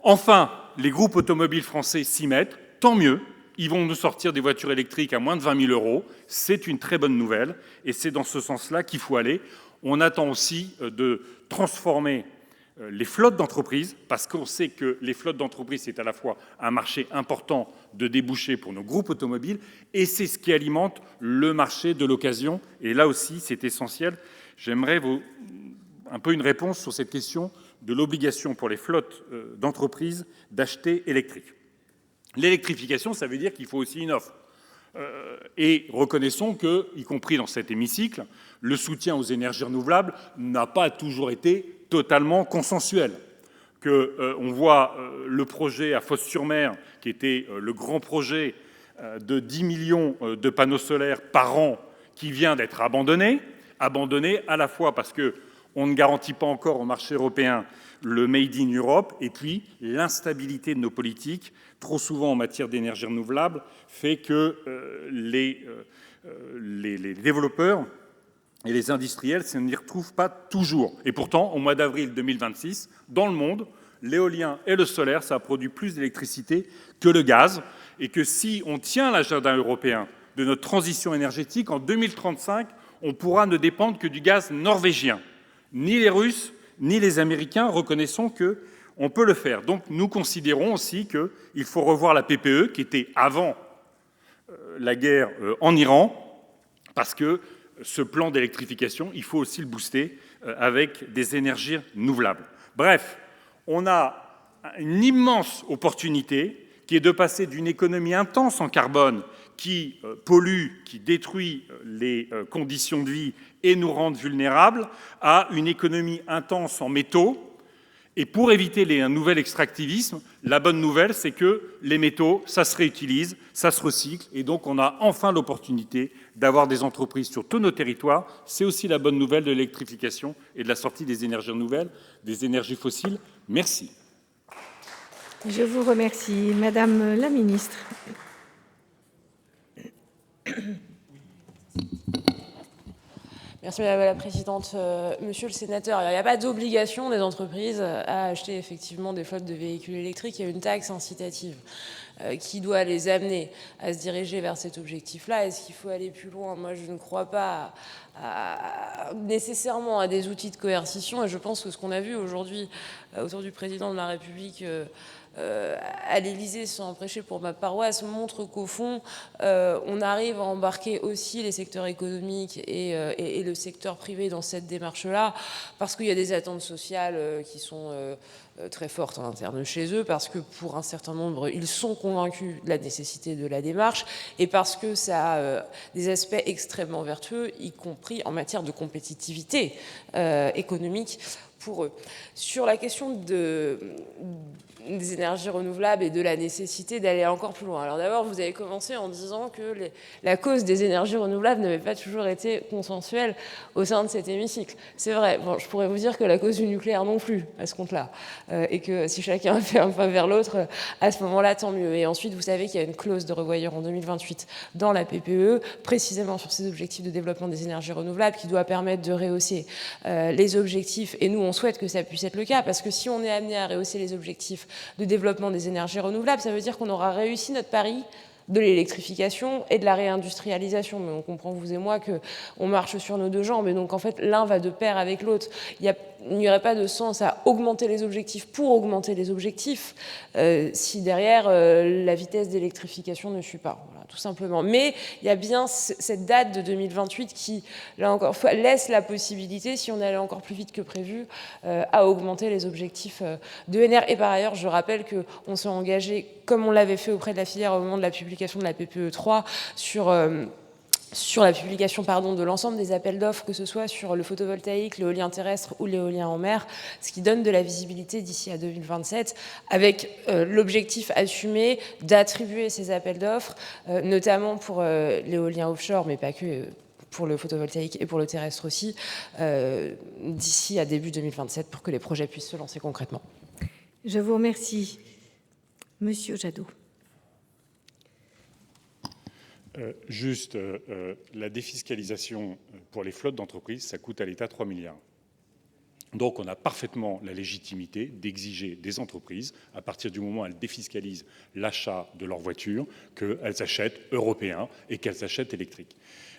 Enfin, les groupes automobiles français s'y mettent, tant mieux. Ils vont nous sortir des voitures électriques à moins de 20 000 €. C'est une très bonne nouvelle, et c'est dans ce sens-là qu'il faut aller. On attend aussi de transformer les flottes d'entreprises, parce qu'on sait que les flottes d'entreprises, c'est à la fois un marché important de débouchés pour nos groupes automobiles, et c'est ce qui alimente le marché de l'occasion. Et là aussi, c'est essentiel. J'aimerais un peu une réponse sur cette question de l'obligation pour les flottes d'entreprises d'acheter électrique. L'électrification, ça veut dire qu'il faut aussi une offre. Et reconnaissons que, y compris dans cet hémicycle, le soutien aux énergies renouvelables n'a pas toujours été totalement consensuel. On voit le projet à Fos-sur-Mer, qui était le grand projet de 10 millions de panneaux solaires par an, qui vient d'être abandonné à la fois parce qu'on ne garantit pas encore au marché européen le Made in Europe, et puis l'instabilité de nos politiques, trop souvent en matière d'énergie renouvelable, fait que les développeurs et les industriels ne s'y retrouvent pas toujours. Et pourtant, au mois d'avril 2026, dans le monde, l'éolien et le solaire, ça a produit plus d'électricité que le gaz, et que si on tient l'agenda européen de notre transition énergétique, en 2035, on pourra ne dépendre que du gaz norvégien. Ni les Russes, ni les Américains, reconnaissons qu'on peut le faire. Donc nous considérons aussi qu'il faut revoir la PPE, qui était avant la guerre en Iran, parce que ce plan d'électrification, il faut aussi le booster avec des énergies renouvelables. Bref, on a une immense opportunité qui est de passer d'une économie intense en carbone qui pollue, qui détruit les conditions de vie et nous rend vulnérables, à une économie intense en métaux. Et pour éviter un nouvel extractivisme, la bonne nouvelle, c'est que les métaux, ça se réutilise, ça se recycle, et donc on a enfin l'opportunité d'avoir des entreprises sur tous nos territoires. C'est aussi la bonne nouvelle de l'électrification et de la sortie des énergies renouvelables, des énergies fossiles. Merci. Je vous remercie. Madame la ministre. Merci Madame la Présidente. Monsieur le sénateur, il n'y a pas d'obligation des entreprises à acheter effectivement des flottes de véhicules électriques. Il y a une taxe incitative qui doit les amener à se diriger vers cet objectif-là. Est-ce qu'il faut aller plus loin? Moi, je ne crois pas nécessairement à des outils de coercition, et je pense que ce qu'on a vu aujourd'hui autour du président de la République à l'Élysée, sans prêcher pour ma paroisse, montre qu'au fond, on arrive à embarquer aussi les secteurs économiques et le secteur privé dans cette démarche-là, parce qu'il y a des attentes sociales qui sont très fortes en interne chez eux, parce que pour un certain nombre, ils sont convaincus de la nécessité de la démarche, et parce que ça a des aspects extrêmement vertueux, y compris en matière de compétitivité économique pour eux. Sur la question des énergies renouvelables et de la nécessité d'aller encore plus loin. Alors d'abord, vous avez commencé en disant que la cause des énergies renouvelables n'avait pas toujours été consensuelle au sein de cet hémicycle. C'est vrai. Bon, je pourrais vous dire que la cause du nucléaire non plus, à ce compte-là. Et que si chacun fait un pas vers l'autre, à ce moment-là, tant mieux. Et ensuite, vous savez qu'il y a une clause de revoyure en 2028 dans la PPE, précisément sur ces objectifs de développement des énergies renouvelables, qui doit permettre de rehausser les objectifs. Et nous, on souhaite que ça puisse être le cas, parce que si on est amené à rehausser les objectifs de développement des énergies renouvelables, ça veut dire qu'on aura réussi notre pari de l'électrification et de la réindustrialisation. Mais on comprend, vous et moi, qu'on marche sur nos deux jambes, et donc en fait, l'un va de pair avec l'autre. Il n'y aurait pas de sens à augmenter les objectifs pour augmenter les objectifs si derrière, la vitesse d'électrification ne suit pas. Voilà, tout simplement. Mais il y a bien cette date de 2028 qui, là encore, laisse la possibilité, si on allait encore plus vite que prévu, à augmenter les objectifs de l'ENR. Et par ailleurs, je rappelle qu'on s'est engagé, comme on l'avait fait auprès de la filière au moment de la publication de la PPE 3, sur sur la publication de l'ensemble des appels d'offres, que ce soit sur le photovoltaïque, l'éolien terrestre ou l'éolien en mer, ce qui donne de la visibilité d'ici à 2027, avec l'objectif assumé d'attribuer ces appels d'offres, notamment pour l'éolien offshore, mais pas que, pour le photovoltaïque et pour le terrestre aussi, d'ici à début 2027, pour que les projets puissent se lancer concrètement. Je vous remercie. Monsieur Jadot. La défiscalisation pour les flottes d'entreprises, ça coûte à l'État 3 milliards. Donc on a parfaitement la légitimité d'exiger des entreprises, à partir du moment où elles défiscalisent l'achat de leurs voitures, qu'elles achètent européen et qu'elles achètent électriques.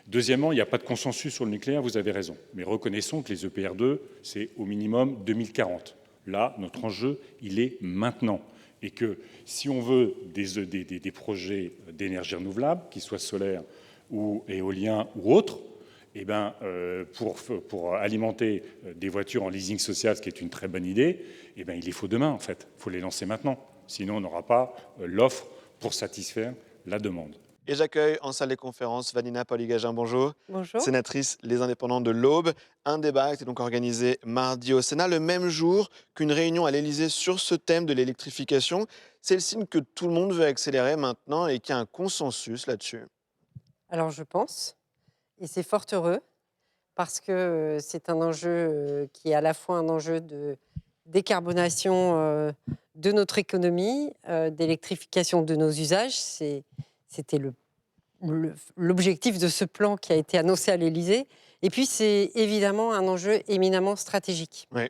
Deuxièmement, il n'y a pas de consensus sur le nucléaire, vous avez raison. Mais reconnaissons que les EPR2, c'est au minimum 2040. Là, notre enjeu, il est maintenant. Et que si on veut des projets d'énergie renouvelable, qu'ils soient solaires ou éoliens ou autres, eh ben, pour alimenter des voitures en leasing social, ce qui est une très bonne idée, eh ben, il les faut demain, en fait. Il faut les lancer maintenant. Sinon, on n'aura pas l'offre pour satisfaire la demande. Et j'accueille en salle des conférences Vanina Paoli-Gagin, bonjour. Bonjour. Sénatrice Les Indépendants de l'Aube. Un débat a été donc organisé mardi au Sénat, le même jour qu'une réunion à l'Élysée sur ce thème de l'électrification. C'est le signe que tout le monde veut accélérer maintenant et qu'il y a un consensus là-dessus. Alors je pense, et c'est fort heureux, parce que c'est un enjeu qui est à la fois un enjeu de décarbonation de notre économie, d'électrification de nos usages. C'était l'objectif de ce plan qui a été annoncé à l'Élysée. Et puis, c'est évidemment un enjeu éminemment stratégique. Oui.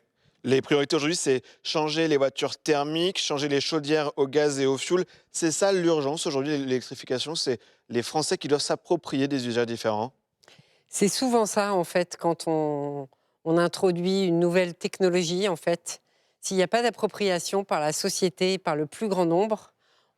Les priorités aujourd'hui, c'est changer les voitures thermiques, changer les chaudières au gaz et au fioul. C'est ça l'urgence aujourd'hui, l'électrification. C'est les Français qui doivent s'approprier des usages différents. C'est souvent ça, en fait, quand on introduit une nouvelle technologie, en fait. S'il n'y a pas d'appropriation par la société, par le plus grand nombre,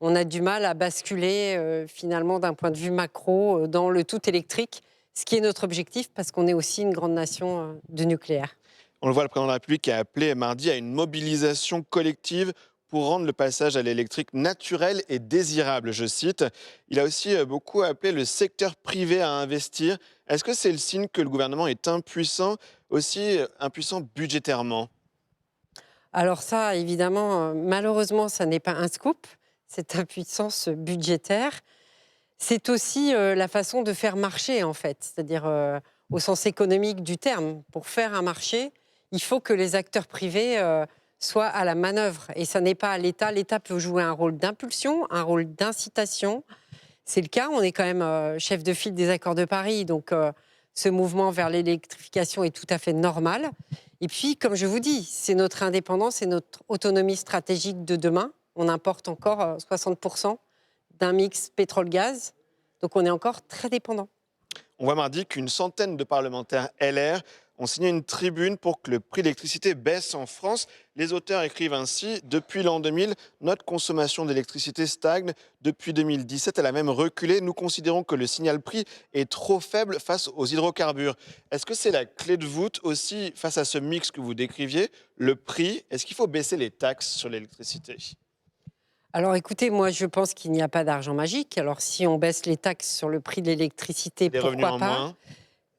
on a du mal à basculer finalement d'un point de vue macro dans le tout électrique, ce qui est notre objectif parce qu'on est aussi une grande nation de nucléaire. On le voit, le président de la République a appelé mardi à une mobilisation collective pour rendre le passage à l'électrique naturel et désirable, je cite. Il a aussi beaucoup appelé le secteur privé à investir. Est-ce que c'est le signe que le gouvernement est impuissant, aussi impuissant budgétairement ? Alors ça, évidemment, malheureusement, ça n'est pas un scoop. Cette impuissance budgétaire, c'est aussi la façon de faire marcher, en fait, c'est-à-dire au sens économique du terme. Pour faire un marché, il faut que les acteurs privés soient à la manœuvre. Et ça n'est pas à l'État. L'État peut jouer un rôle d'impulsion, un rôle d'incitation. C'est le cas, on est quand même chef de file des accords de Paris, donc ce mouvement vers l'électrification est tout à fait normal. Et puis, comme je vous dis, c'est notre indépendance et notre autonomie stratégique de demain. On importe encore 60% d'un mix pétrole-gaz. Donc, on est encore très dépendant. On voit mardi qu'une centaine de parlementaires LR ont signé une tribune pour que le prix de l'électricité baisse en France. Les auteurs écrivent ainsi « Depuis l'an 2000, notre consommation d'électricité stagne. Depuis 2017, elle a même reculé. Nous considérons que le signal prix est trop faible face aux hydrocarbures. » Est-ce que c'est la clé de voûte aussi face à ce mix que vous décriviez, le prix? Est-ce qu'il faut baisser les taxes sur l'électricité ? Alors écoutez, moi je pense qu'il n'y a pas d'argent magique. Alors si on baisse les taxes sur le prix de l'électricité, pourquoi pas?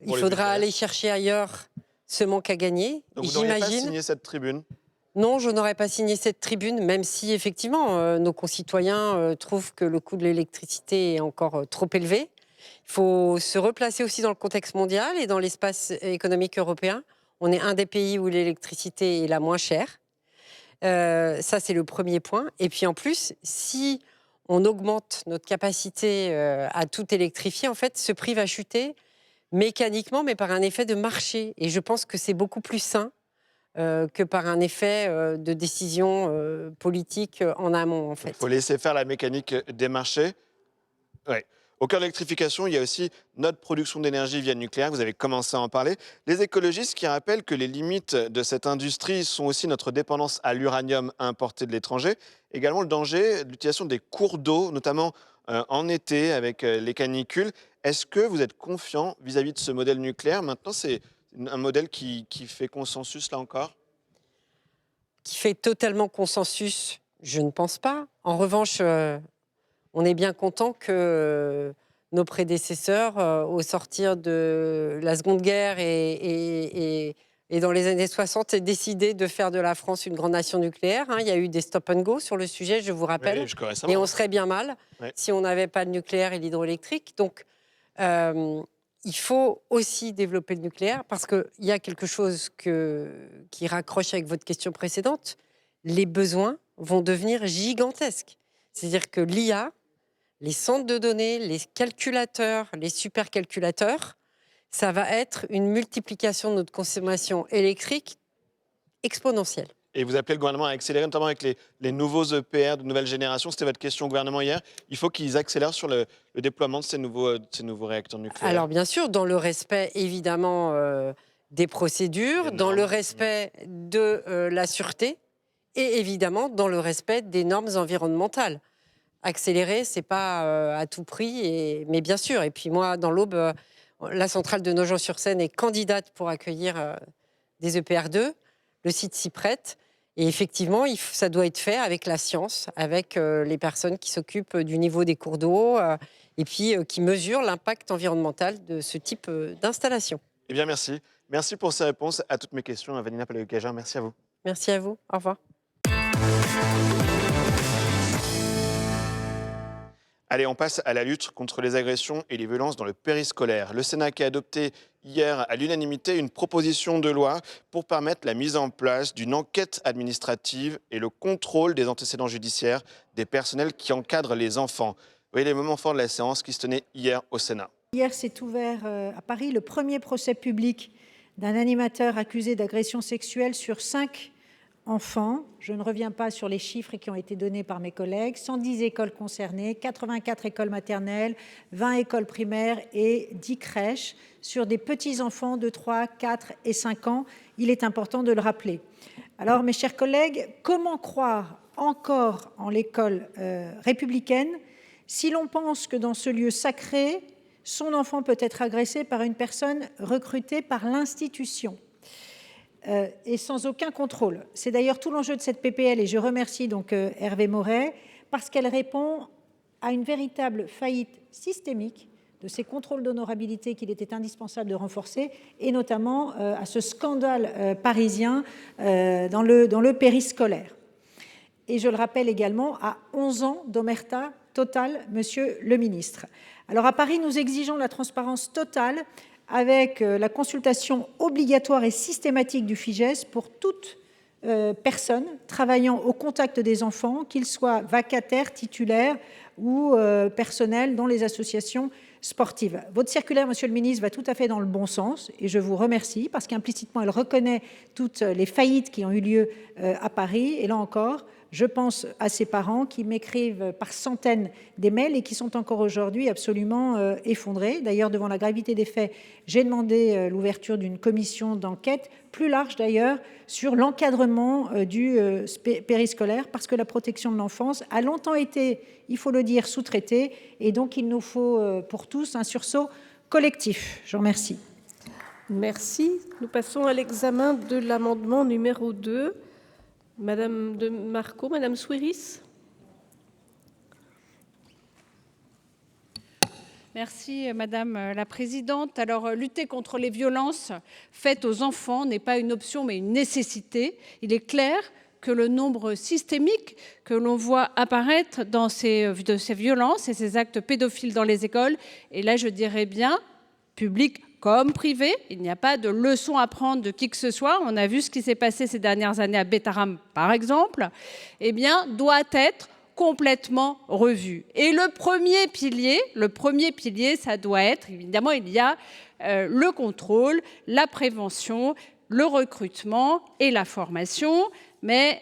Il faudra aller chercher ailleurs ce manque à gagner. Donc vous n'auriez pas signé cette tribune? Non, je n'aurais pas signé cette tribune, même si effectivement nos concitoyens trouvent que le coût de l'électricité est encore trop élevé. Il faut se replacer aussi dans le contexte mondial et dans l'espace économique européen. On est un des pays où l'électricité est la moins chère. Ça, c'est le premier point. Et puis en plus, si on augmente notre capacité à tout électrifier, en fait, ce prix va chuter mécaniquement, mais par un effet de marché. Et je pense que c'est beaucoup plus sain que par un effet de décision politique en amont, en fait. Il faut laisser faire la mécanique des marchés. Ouais. Au cœur de l'électrification, il y a aussi notre production d'énergie via nucléaire. Vous avez commencé à en parler. Les écologistes qui rappellent que les limites de cette industrie sont aussi notre dépendance à l'uranium importé de l'étranger. Également le danger de l'utilisation des cours d'eau, notamment en été avec les canicules. Est-ce que vous êtes confiant vis-à-vis de ce modèle nucléaire? Maintenant, c'est un modèle qui fait consensus, là encore? Qui fait totalement consensus, je ne pense pas. En revanche, on est bien content que nos prédécesseurs, au sortir de la Seconde Guerre et dans les années 60, aient décidé de faire de la France une grande nation nucléaire. Il y a eu des stop and go sur le sujet, je vous rappelle. Oui, jusqu'à récemment. Et on serait bien mal si on n'avait pas le nucléaire et l'hydroélectrique. Donc, il faut aussi développer le nucléaire parce qu'il y a quelque chose qui raccroche avec votre question précédente. Les besoins vont devenir gigantesques. C'est-à-dire que l'IA, les centres de données, les calculateurs, les supercalculateurs, ça va être une multiplication de notre consommation électrique exponentielle. Et vous appelez le gouvernement à accélérer, notamment avec les nouveaux EPR de nouvelle génération. C'était votre question au gouvernement hier. Il faut qu'ils accélèrent sur le déploiement de ces nouveaux réacteurs nucléaires. Alors bien sûr, dans le respect évidemment des procédures, dans le respect de la sûreté et évidemment dans le respect des normes environnementales. Accélérer, c'est pas à tout prix, mais bien sûr. Et puis moi, dans l'Aube, la centrale de Nogent-sur-Seine est candidate pour accueillir des EPR2. Le site s'y prête. Et effectivement, ça doit être fait avec la science, avec les personnes qui s'occupent du niveau des cours d'eau et puis qui mesurent l'impact environnemental de ce type d'installation. Eh bien, merci. Merci pour ces réponses à toutes mes questions. Vanina Paoli-Gagin, merci à vous. Merci à vous. Au revoir. Allez, on passe à la lutte contre les agressions et les violences dans le périscolaire. Le Sénat qui a adopté hier à l'unanimité une proposition de loi pour permettre la mise en place d'une enquête administrative et le contrôle des antécédents judiciaires des personnels qui encadrent les enfants. Vous voyez les moments forts de la séance qui se tenait hier au Sénat. Hier s'est ouvert à Paris le premier procès public d'un animateur accusé d'agression sexuelle sur 5 enfants. Je ne reviens pas sur les chiffres qui ont été donnés par mes collègues. 110 écoles concernées, 84 écoles maternelles, 20 écoles primaires et 10 crèches sur des petits-enfants de 3, 4 et 5 ans. Il est important de le rappeler. Alors, mes chers collègues, comment croire encore en l'école républicaine si l'on pense que dans ce lieu sacré, son enfant peut être agressé par une personne recrutée par l'institution et sans aucun contrôle. C'est d'ailleurs tout l'enjeu de cette PPL et je remercie donc Hervé Maurey parce qu'elle répond à une véritable faillite systémique de ces contrôles d'honorabilité qu'il était indispensable de renforcer et notamment à ce scandale parisien dans le périscolaire. Et je le rappelle également à 11 ans d'omerta totale, monsieur le ministre. Alors à Paris, nous exigeons la transparence totale avec la consultation obligatoire et systématique du FIJES pour toute personne travaillant au contact des enfants, qu'ils soient vacataires, titulaires ou personnels dans les associations sportives. Votre circulaire, monsieur le ministre, va tout à fait dans le bon sens et je vous remercie parce qu'implicitement, elle reconnaît toutes les faillites qui ont eu lieu à Paris. Et là encore, je pense à ces parents qui m'écrivent par centaines des mails et qui sont encore aujourd'hui absolument effondrés. D'ailleurs, devant la gravité des faits, j'ai demandé l'ouverture d'une commission d'enquête, plus large d'ailleurs, sur l'encadrement du périscolaire, parce que la protection de l'enfance a longtemps été, il faut le dire, sous-traitée. Et donc, il nous faut pour tous un sursaut collectif. Je vous remercie. Merci. Nous passons à l'examen de l'amendement numéro 2. Madame de Marco, Madame Souiris. Merci Madame la Présidente. Alors, lutter contre les violences faites aux enfants n'est pas une option mais une nécessité. Il est clair que le nombre systémique que l'on voit apparaître de ces violences et ces actes pédophiles dans les écoles, et là je dirais bien public comme privé, il n'y a pas de leçon à prendre de qui que ce soit. On a vu ce qui s'est passé ces dernières années à Bétaram, par exemple, eh bien, doit être complètement revu. Et le premier pilier, ça doit être, évidemment, il y a le contrôle, la prévention, le recrutement et la formation, mais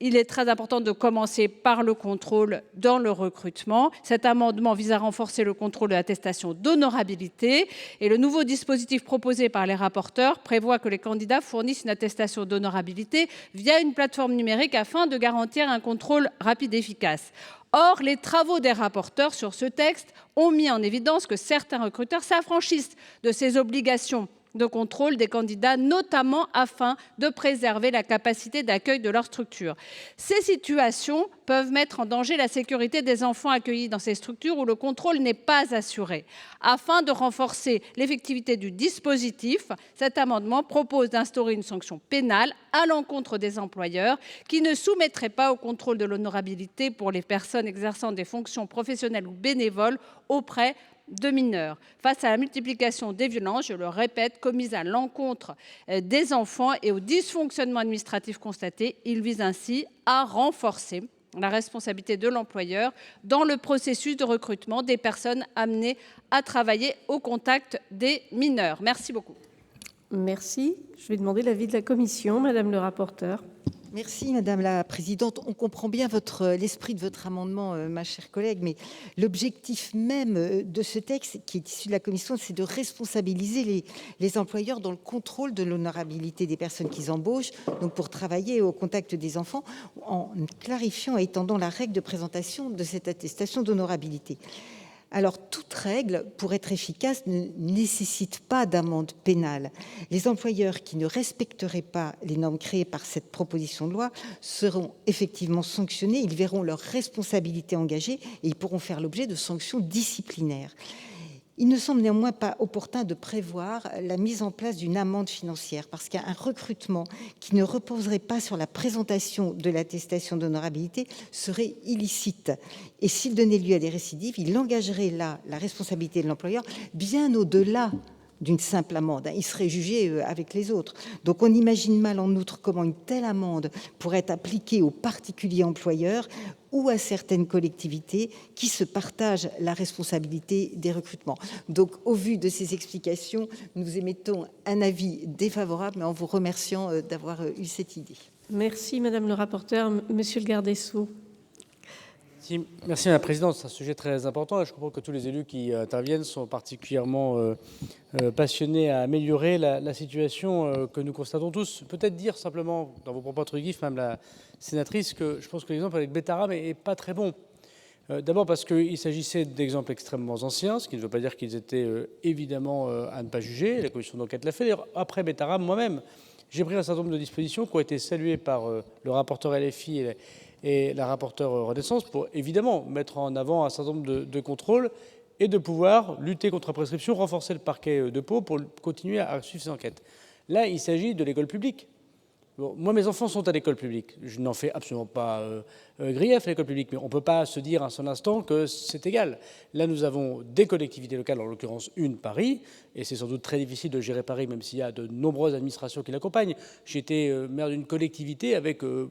il est très important de commencer par le contrôle dans le recrutement. Cet amendement vise à renforcer le contrôle de l'attestation d'honorabilité. Et le nouveau dispositif proposé par les rapporteurs prévoit que les candidats fournissent une attestation d'honorabilité via une plateforme numérique afin de garantir un contrôle rapide et efficace. Or, les travaux des rapporteurs sur ce texte ont mis en évidence que certains recruteurs s'affranchissent de ces obligations de contrôle des candidats, notamment afin de préserver la capacité d'accueil de leur structure. Ces situations peuvent mettre en danger la sécurité des enfants accueillis dans ces structures où le contrôle n'est pas assuré. Afin de renforcer l'effectivité du dispositif, cet amendement propose d'instaurer une sanction pénale à l'encontre des employeurs qui ne soumettraient pas au contrôle de l'honorabilité pour les personnes exerçant des fonctions professionnelles ou bénévoles auprès de mineurs. Face à la multiplication des violences, je le répète, commises à l'encontre des enfants et au dysfonctionnement administratif constaté, il vise ainsi à renforcer la responsabilité de l'employeur dans le processus de recrutement des personnes amenées à travailler au contact des mineurs. Merci beaucoup. Merci. Je vais demander l'avis de la commission, madame le rapporteur. Merci Madame la Présidente. On comprend bien l'esprit de votre amendement, ma chère collègue, mais l'objectif même de ce texte qui est issu de la Commission, c'est de responsabiliser les employeurs dans le contrôle de l'honorabilité des personnes qu'ils embauchent, donc pour travailler au contact des enfants, en clarifiant et étendant la règle de présentation de cette attestation d'honorabilité. Alors, toute règle, pour être efficace, ne nécessite pas d'amende pénale. Les employeurs qui ne respecteraient pas les normes créées par cette proposition de loi seront effectivement sanctionnés. Ils verront leur responsabilité engagée et ils pourront faire l'objet de sanctions disciplinaires. Il ne semble néanmoins pas opportun de prévoir la mise en place d'une amende financière parce qu'un recrutement qui ne reposerait pas sur la présentation de l'attestation d'honorabilité serait illicite. Et s'il donnait lieu à des récidives, il engagerait là la responsabilité de l'employeur bien au-delà d'une simple amende. Il serait jugé avec les autres. Donc on imagine mal en outre comment une telle amende pourrait être appliquée aux particuliers employeurs ou à certaines collectivités qui se partagent la responsabilité des recrutements. Donc au vu de ces explications, nous émettons un avis défavorable, mais en vous remerciant d'avoir eu cette idée. Merci madame le rapporteur. Monsieur le garde des Sceaux. Merci Madame la Présidente, c'est un sujet très important et je comprends que tous les élus qui interviennent sont particulièrement passionnés à améliorer la situation que nous constatons tous. Peut-être dire simplement dans vos propos introductifs, Madame la sénatrice, que je pense que l'exemple avec Betterame n'est pas très bon. D'abord parce qu'il s'agissait d'exemples extrêmement anciens, ce qui ne veut pas dire qu'ils étaient évidemment à ne pas juger. La commission d'enquête l'a fait. D'ailleurs, après Betterame, moi-même, j'ai pris un certain nombre de dispositions qui ont été saluées par le rapporteur LFI et la rapporteure Renaissance pour évidemment mettre en avant un certain nombre de contrôles et de pouvoir lutter contre la prescription, renforcer le parquet de Pau pour continuer à suivre ces enquêtes. Là, il s'agit de l'école publique. Bon, moi, mes enfants sont à l'école publique. Je n'en fais absolument pas grief à l'école publique, mais on ne peut pas se dire un seul instant que c'est égal. Là, nous avons des collectivités locales, en l'occurrence une, Paris, et c'est sans doute très difficile de gérer Paris, même s'il y a de nombreuses administrations qui l'accompagnent. J'étais maire d'une collectivité avec une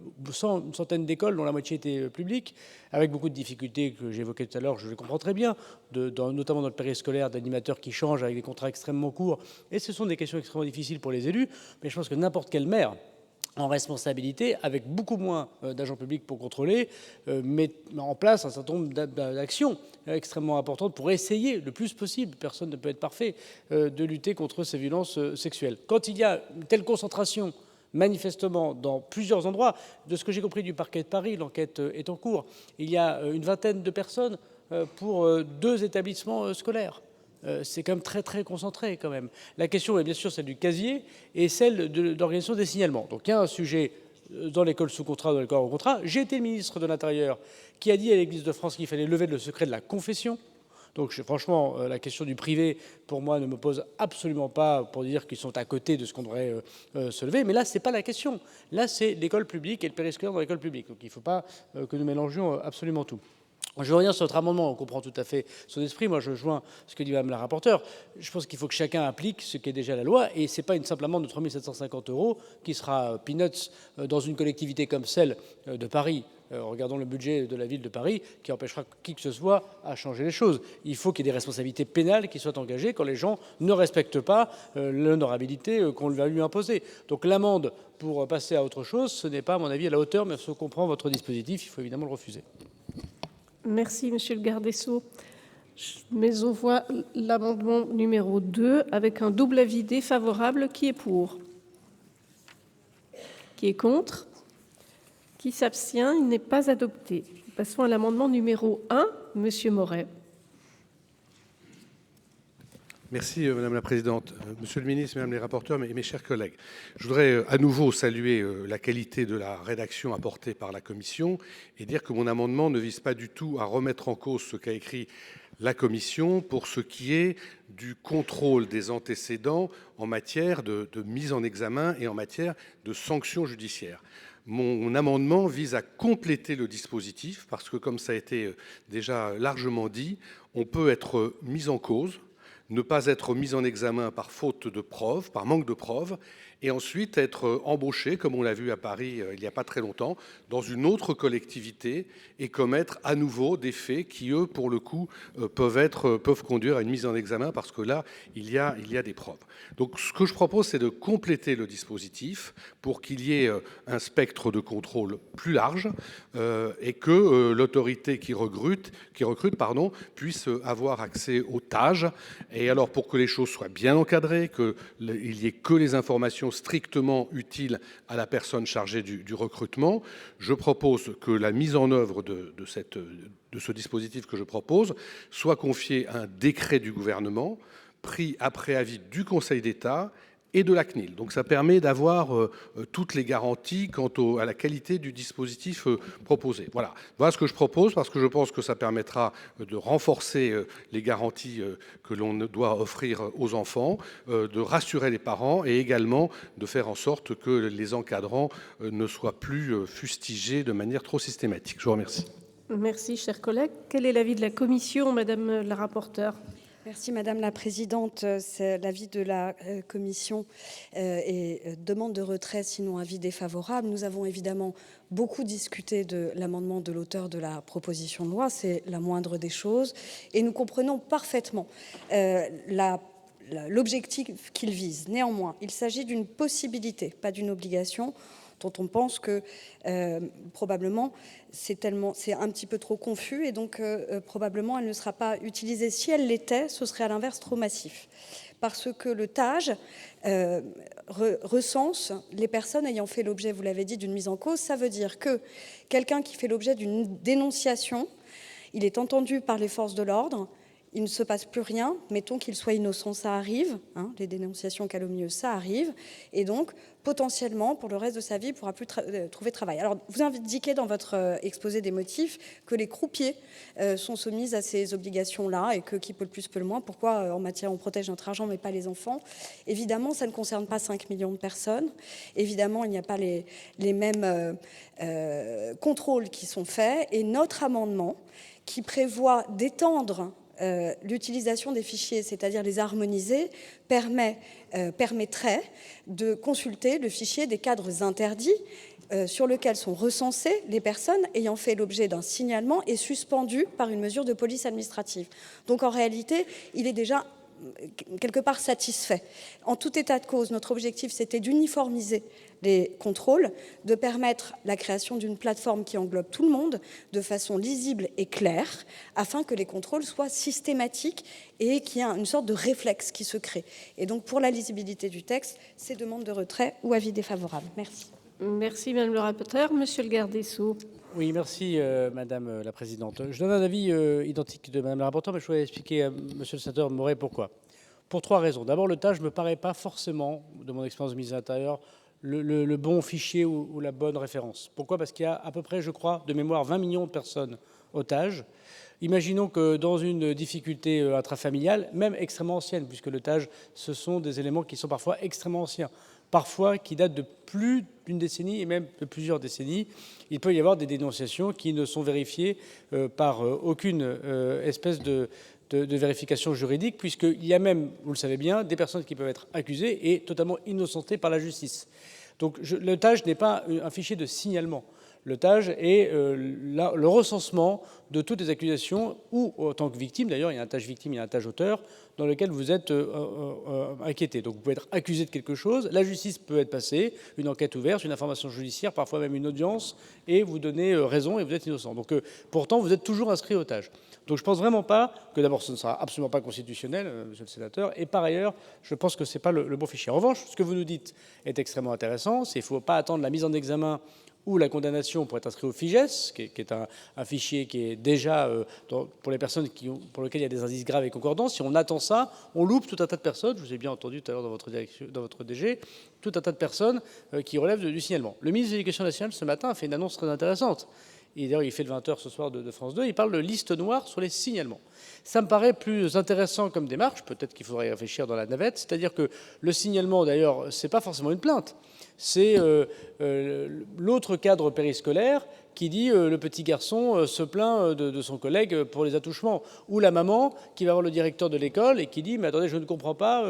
centaine d'écoles, dont la moitié était publique, avec beaucoup de difficultés que j'évoquais tout à l'heure, je les comprends très bien, notamment dans le périscolaire, d'animateurs qui changent avec des contrats extrêmement courts. Et ce sont des questions extrêmement difficiles pour les élus, mais je pense que n'importe quel maire en responsabilité, avec beaucoup moins d'agents publics pour contrôler, met en place un certain nombre d'actions extrêmement importantes pour essayer le plus possible, personne ne peut être parfait, de lutter contre ces violences sexuelles. Quand il y a une telle concentration, manifestement, dans plusieurs endroits, de ce que j'ai compris du parquet de Paris, l'enquête est en cours, il y a une vingtaine de personnes pour 2 établissements scolaires. C'est quand même très très concentré quand même. La question est bien sûr celle du casier et celle de l'organisation des signalements. Donc il y a un sujet dans l'école sous contrat, dans l'école hors contrat. J'ai été le ministre de l'Intérieur qui a dit à l'Église de France qu'il fallait lever le secret de la confession. Donc franchement, la question du privé, pour moi, ne me pose absolument pas pour dire qu'ils sont à côté de ce qu'on devrait se lever. Mais là, ce n'est pas la question. Là, c'est l'école publique et le périscolaire dans l'école publique. Donc il ne faut pas que nous mélangions absolument tout. Je reviens sur votre amendement, on comprend tout à fait son esprit. Moi, je joins ce que dit Mme la rapporteure. Je pense qu'il faut que chacun applique ce qui est déjà la loi. Et ce n'est pas une simple amende de 3 750 € qui sera peanuts dans une collectivité comme celle de Paris. Regardons le budget de la ville de Paris, qui empêchera qui que ce soit à changer les choses. Il faut qu'il y ait des responsabilités pénales qui soient engagées quand les gens ne respectent pas l'honorabilité qu'on va lui imposer. Donc l'amende pour passer à autre chose, ce n'est pas, à mon avis, à la hauteur, mais si on comprend votre dispositif, il faut évidemment le refuser. Merci, monsieur le garde des Sceaux. Je mets aux voix l'amendement numéro 2 avec un double avis défavorable. Qui est pour? Qui est contre? Qui s'abstient? Il n'est pas adopté. Passons à l'amendement numéro 1, monsieur Moret. Merci Madame la Présidente. Monsieur le Ministre, Mesdames les rapporteurs, mes chers collègues, je voudrais à nouveau saluer la qualité de la rédaction apportée par la Commission et dire que mon amendement ne vise pas du tout à remettre en cause ce qu'a écrit la Commission pour ce qui est du contrôle des antécédents en matière de mise en examen et en matière de sanctions judiciaires. Mon amendement vise à compléter le dispositif parce que, comme ça a été déjà largement dit, on peut être mis en cause, ne pas être mis en examen par faute de preuves, par manque de preuves, et ensuite être embauché, comme on l'a vu à Paris il n'y a pas très longtemps, dans une autre collectivité et commettre à nouveau des faits qui, eux, pour le coup, peuvent conduire à une mise en examen parce que là, il y a des preuves. Donc ce que je propose, c'est de compléter le dispositif pour qu'il y ait un spectre de contrôle plus large et que l'autorité qui recrute puisse avoir accès au TAJ. Et alors, pour que les choses soient bien encadrées, qu'il n'y ait que les informations strictement utiles à la personne chargée du recrutement, je propose que la mise en œuvre de ce dispositif que je propose soit confiée à un décret du gouvernement pris après avis du Conseil d'État et de la CNIL. Donc ça permet d'avoir toutes les garanties quant à la qualité du dispositif proposé. Voilà ce que je propose parce que je pense que ça permettra de renforcer les garanties que l'on doit offrir aux enfants, de rassurer les parents et également de faire en sorte que les encadrants ne soient plus fustigés de manière trop systématique. Je vous remercie. Merci, cher collègue. Quel est l'avis de la Commission, Madame la rapporteure ? Merci Madame la Présidente. C'est l'avis de la Commission et demande de retrait, sinon avis défavorable. Nous avons évidemment beaucoup discuté de l'amendement de l'auteur de la proposition de loi, c'est la moindre des choses, et nous comprenons parfaitement l'objectif qu'il vise. Néanmoins, il s'agit d'une possibilité, pas d'une obligation, dont on pense que probablement c'est un petit peu trop confus et donc probablement elle ne sera pas utilisée. Si elle l'était, ce serait à l'inverse trop massif. Parce que le TAJ recense les personnes ayant fait l'objet, vous l'avez dit, d'une mise en cause. Ça veut dire que quelqu'un qui fait l'objet d'une dénonciation, il est entendu par les forces de l'ordre, il ne se passe plus rien, mettons qu'il soit innocent, ça arrive, hein, les dénonciations calomnieuses, ça arrive, et donc potentiellement, pour le reste de sa vie, il ne pourra plus trouver travail. Alors, vous indiquez dans votre exposé des motifs que les croupiers sont soumis à ces obligations-là et que qui peut le plus, peut le moins. Pourquoi en matière on protège notre argent mais pas les enfants? Évidemment, ça ne concerne pas 5 millions de personnes. Évidemment, il n'y a pas les mêmes contrôles qui sont faits. Et notre amendement, qui prévoit d'étendre l'utilisation des fichiers, c'est-à-dire les harmoniser, permettrait de consulter le fichier des cadres interdits sur lequel sont recensées les personnes ayant fait l'objet d'un signalement et suspendues par une mesure de police administrative. Donc en réalité, il est déjà quelque part satisfait. En tout état de cause, notre objectif, c'était d'uniformiser les contrôles, de permettre la création d'une plateforme qui englobe tout le monde de façon lisible et claire, afin que les contrôles soient systématiques et qu'il y ait une sorte de réflexe qui se crée. Et donc, pour la lisibilité du texte, c'est demande de retrait ou avis défavorable. Merci. Merci, Madame le rapporteur. Monsieur le garde des Sceaux. Oui, merci Madame la Présidente. Je donne un avis identique de Madame la rapporteure, mais je voudrais expliquer à Monsieur le sénateur Moret pourquoi. Pour 3 raisons. D'abord, le TAJ ne me paraît pas forcément, de mon expérience de ministre de l'Intérieur, le bon fichier ou la bonne référence. Pourquoi? Parce qu'il y a à peu près, je crois, de mémoire, 20 millions de personnes au TAJ. Imaginons que dans une difficulté intrafamiliale, même extrêmement ancienne, puisque le TAJ, ce sont des éléments qui sont parfois extrêmement anciens, parfois qui datent de plus d'une décennie et même de plusieurs décennies, il peut y avoir des dénonciations qui ne sont vérifiées par aucune espèce de vérification juridique, puisqu'il y a même, vous le savez bien, des personnes qui peuvent être accusées et totalement innocentées par la justice. Donc le TAJ n'est pas un fichier de signalement. Le TAJ est le recensement de toutes les accusations, ou en tant que victime, d'ailleurs, il y a un TAJ victime, il y a un TAJ auteur, dans lequel vous êtes inquiété. Donc vous pouvez être accusé de quelque chose, la justice peut être passée, une enquête ouverte, une information judiciaire, parfois même une audience, et vous donnez raison et vous êtes innocent. Donc pourtant, vous êtes toujours inscrit au TAJ. Donc je ne pense vraiment pas que d'abord ce ne sera absolument pas constitutionnel, monsieur le sénateur, et par ailleurs, je pense que ce n'est pas le bon fichier. En revanche, ce que vous nous dites est extrêmement intéressant, c'est qu'il ne faut pas attendre la mise en examen ou la condamnation pour être inscrit au FIGES, qui est un fichier qui est déjà, pour les personnes pour lesquelles il y a des indices graves et concordants. Si on attend ça, on loupe tout un tas de personnes, je vous ai bien entendu tout à l'heure dans votre DG, tout un tas de personnes qui relèvent du signalement. Le ministre de l'Éducation nationale, ce matin, a fait une annonce très intéressante. Et d'ailleurs, il fait le 20h ce soir de France 2, il parle de liste noire sur les signalements. Ça me paraît plus intéressant comme démarche, peut-être qu'il faudrait y réfléchir dans la navette, c'est-à-dire que le signalement, d'ailleurs, c'est pas forcément une plainte, c'est l'autre cadre périscolaire qui dit le petit garçon se plaint de son collègue pour les attouchements, ou la maman qui va voir le directeur de l'école et qui dit mais attendez, je ne comprends pas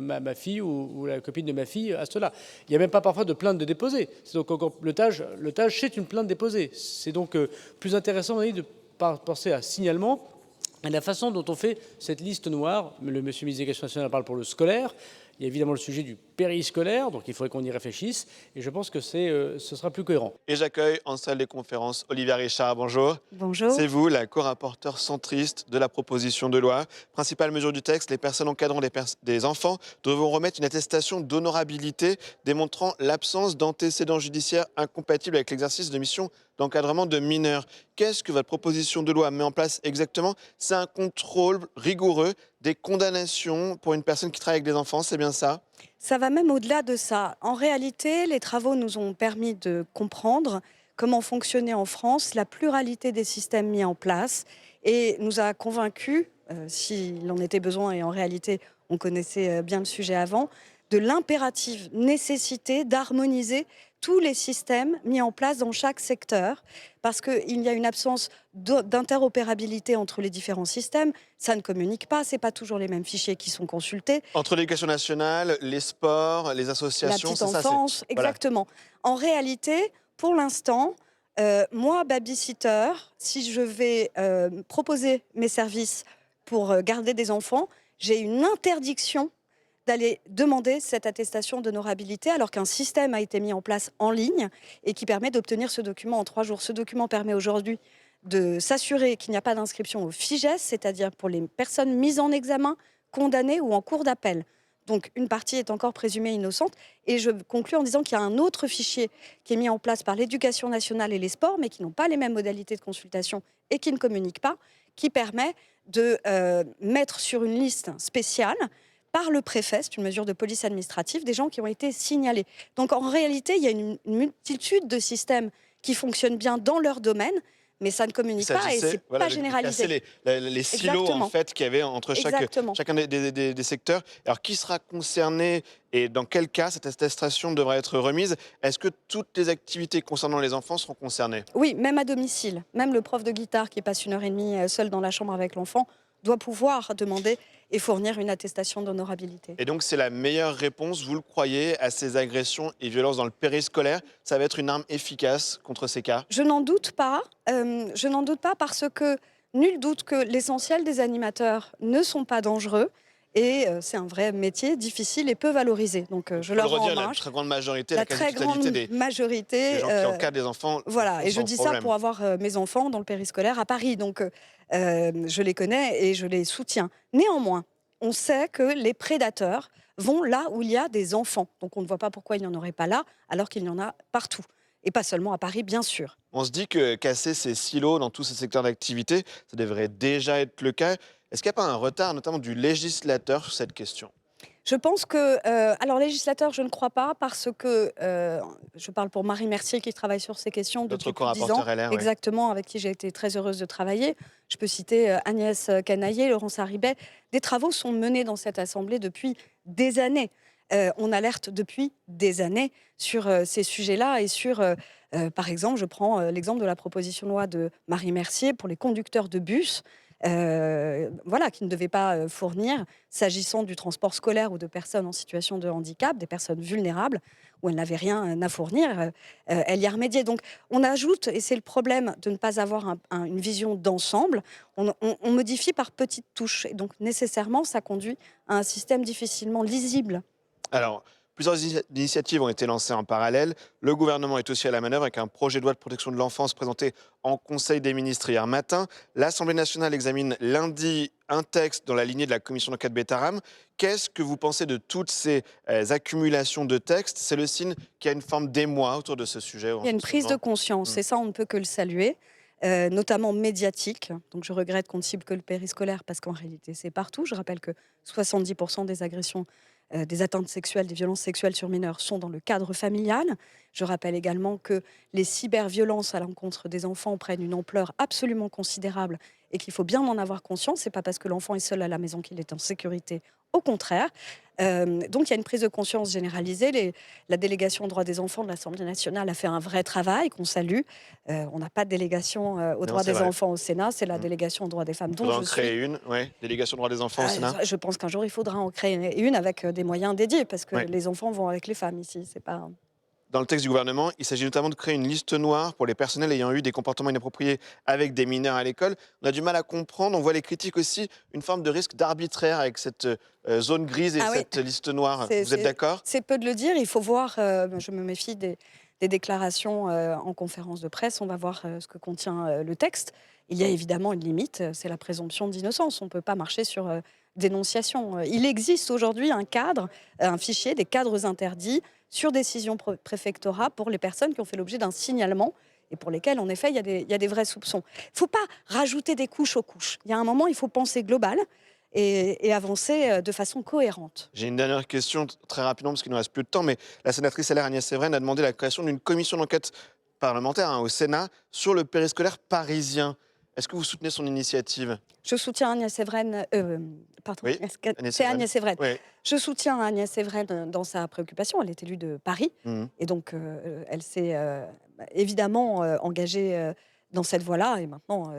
ma fille ou la copine de ma fille à cela. Il n'y a même pas parfois de plainte de déposer. C'est donc encore le TAJ c'est une plainte déposée. C'est donc plus intéressant de penser à signalement. Et la façon dont on fait cette liste noire, le monsieur le ministre de l'Éducation nationale parle pour le scolaire. Il y a évidemment le sujet du périscolaire, donc il faudrait qu'on y réfléchisse. Et je pense que ce sera plus cohérent. Et j'accueille en salle des conférences Olivia Richard. Bonjour. Bonjour. C'est vous, la co-rapporteure centriste de la proposition de loi. Principale mesure du texte, les personnes encadrant des enfants devront remettre une attestation d'honorabilité démontrant l'absence d'antécédents judiciaires incompatibles avec l'exercice de missions d'encadrement de mineurs. Qu'est-ce que votre proposition de loi met en place exactement? C'est un contrôle rigoureux des condamnations pour une personne qui travaille avec des enfants, c'est bien ça? Ça va même au-delà de ça. En réalité, les travaux nous ont permis de comprendre comment fonctionnait en France la pluralité des systèmes mis en place et nous a convaincus, s'il en était besoin, et en réalité on connaissait bien le sujet avant, de l'impérative nécessité d'harmoniser tous les systèmes mis en place dans chaque secteur, parce qu'il y a une absence d'interopérabilité entre les différents systèmes. Ça ne communique pas, ce n'est pas toujours les mêmes fichiers qui sont consultés. Entre l'éducation nationale, les sports, les associations, la petite enfance, exactement. Voilà. En réalité, pour l'instant, moi, babysitter, si je vais proposer mes services pour garder des enfants, j'ai une interdiction d'aller demander cette attestation d'honorabilité alors qu'un système a été mis en place en ligne et qui permet d'obtenir ce document en 3 jours. Ce document permet aujourd'hui de s'assurer qu'il n'y a pas d'inscription au FIGES, c'est-à-dire pour les personnes mises en examen, condamnées ou en cours d'appel. Donc une partie est encore présumée innocente. Et je conclus en disant qu'il y a un autre fichier qui est mis en place par l'Éducation nationale et les sports, mais qui n'ont pas les mêmes modalités de consultation et qui ne communiquent pas, qui permet de mettre sur une liste spéciale par le préfet, c'est une mesure de police administrative, des gens qui ont été signalés. Donc en réalité, il y a une multitude de systèmes qui fonctionnent bien dans leur domaine, mais ça ne communique pas et c'est pas généralisé. Les silos en fait qu'il y avait entre chacun des secteurs. Alors qui sera concerné et dans quel cas cette attestation devra être remise? Est-ce que toutes les activités concernant les enfants seront concernées? Oui, même à domicile. Même le prof de guitare qui passe 1h30 seul dans la chambre avec l'enfant doit pouvoir demander et fournir une attestation d'honorabilité. Et donc c'est la meilleure réponse, vous le croyez, à ces agressions et violences dans le périscolaire? Ça va être une arme efficace contre ces cas? Je n'en doute pas. Je n'en doute pas parce que nul doute que l'essentiel des animateurs ne sont pas dangereux. Et c'est un vrai métier difficile et peu valorisé. Donc je leur rends hommage. La très grande majorité, la quasi-totalité des gens qui encadrent des enfants. Voilà, et je dis ça pour avoir mes enfants dans le périscolaire à Paris. Donc je les connais et je les soutiens. Néanmoins, on sait que les prédateurs vont là où il y a des enfants. Donc on ne voit pas pourquoi il n'y en aurait pas là, alors qu'il y en a partout. Et pas seulement à Paris, bien sûr. On se dit que casser ces silos dans tous ces secteurs d'activité, ça devrait déjà être le cas. Est-ce qu'il n'y a pas un retard, notamment du législateur, sur cette question? Je pense que... alors, législateur, je ne crois pas, parce que... je parle pour Marie Mercier, qui travaille sur ces questions depuis plus de 10 ans. LR, exactement, avec qui j'ai été très heureuse de travailler. Je peux citer Agnès Canaillé, Laurence Harribey. Des travaux sont menés dans cette Assemblée depuis des années. On alerte depuis des années sur ces sujets-là et sur... par exemple, je prends l'exemple de la proposition de loi de Marie Mercier pour les conducteurs de bus, voilà, qui ne devaient pas fournir, s'agissant du transport scolaire ou de personnes en situation de handicap, des personnes vulnérables, où elles n'avaient rien à fournir, elle y a remédié. Donc on ajoute, et c'est le problème de ne pas avoir une vision d'ensemble, on modifie par petites touches. Et donc nécessairement, ça conduit à un système difficilement lisible. Alors, Plusieurs initiatives ont été lancées en parallèle. Le gouvernement est aussi à la manœuvre avec un projet de loi de protection de l'enfance présenté en Conseil des ministres hier matin. L'Assemblée nationale examine lundi un texte dans la lignée de la commission d'enquête Betaram. Qu'est-ce que vous pensez de toutes ces accumulations de textes? C'est le signe qu'il y a une forme d'émoi autour de ce sujet. Il y a une prise de conscience, et ça, on ne peut que le saluer, notamment médiatique. Donc je regrette qu'on ne cible que le périscolaire, parce qu'en réalité, c'est partout. Je rappelle que 70% des agressions, des atteintes sexuelles, des violences sexuelles sur mineurs sont dans le cadre familial. Je rappelle également que les cyberviolences à l'encontre des enfants prennent une ampleur absolument considérable et qu'il faut bien en avoir conscience. Ce n'est pas parce que l'enfant est seul à la maison qu'il est en sécurité, au contraire. Donc il y a une prise de conscience généralisée. La délégation aux droits des enfants de l'Assemblée nationale a fait un vrai travail qu'on salue. On n'a pas de délégation aux droits des enfants au Sénat, c'est la délégation aux droits des femmes dont je suis. Créer une, délégation aux droits des enfants au Sénat. Je pense qu'un jour il faudra en créer une avec des moyens dédiés, parce que les enfants vont avec les femmes ici. C'est pas... Dans le texte du gouvernement, il s'agit notamment de créer une liste noire pour les personnels ayant eu des comportements inappropriés avec des mineurs à l'école. On a du mal à comprendre, on voit les critiques aussi, une forme de risque d'arbitraire avec cette zone grise et cette liste noire. Vous êtes d'accord? C'est peu de le dire, il faut voir, je me méfie des déclarations en conférence de presse, on va voir ce que contient le texte. Il y a évidemment une limite, c'est la présomption d'innocence, on ne peut pas marcher sur dénonciation. Il existe aujourd'hui un cadre, un fichier des cadres interdits sur décision préfectorale pour les personnes qui ont fait l'objet d'un signalement et pour lesquelles, en effet, il y a des vrais soupçons. Il ne faut pas rajouter des couches aux couches. Il y a un moment, il faut penser global et avancer de façon cohérente. J'ai une dernière question, très rapidement, parce qu'il ne reste plus de temps, mais la sénatrice LR Agnès Séverne a demandé la création d'une commission d'enquête parlementaire au Sénat sur le périscolaire parisien. Est-ce que vous soutenez son initiative? Je soutiens Agnès Séverne. Pardon, oui, c'est Agnès Séverne. Oui. Je soutiens Agnès Séverne dans sa préoccupation. Elle est élue de Paris. Et donc, elle s'est évidemment engagée dans cette voie-là. Et maintenant,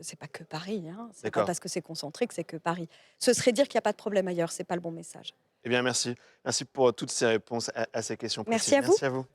c'est pas que Paris. C'est pas parce que c'est concentré que c'est que Paris. Ce serait dire qu'il n'y a pas de problème ailleurs. C'est pas le bon message. Eh bien, merci. Merci pour toutes ces réponses à ces questions précises. Merci à vous.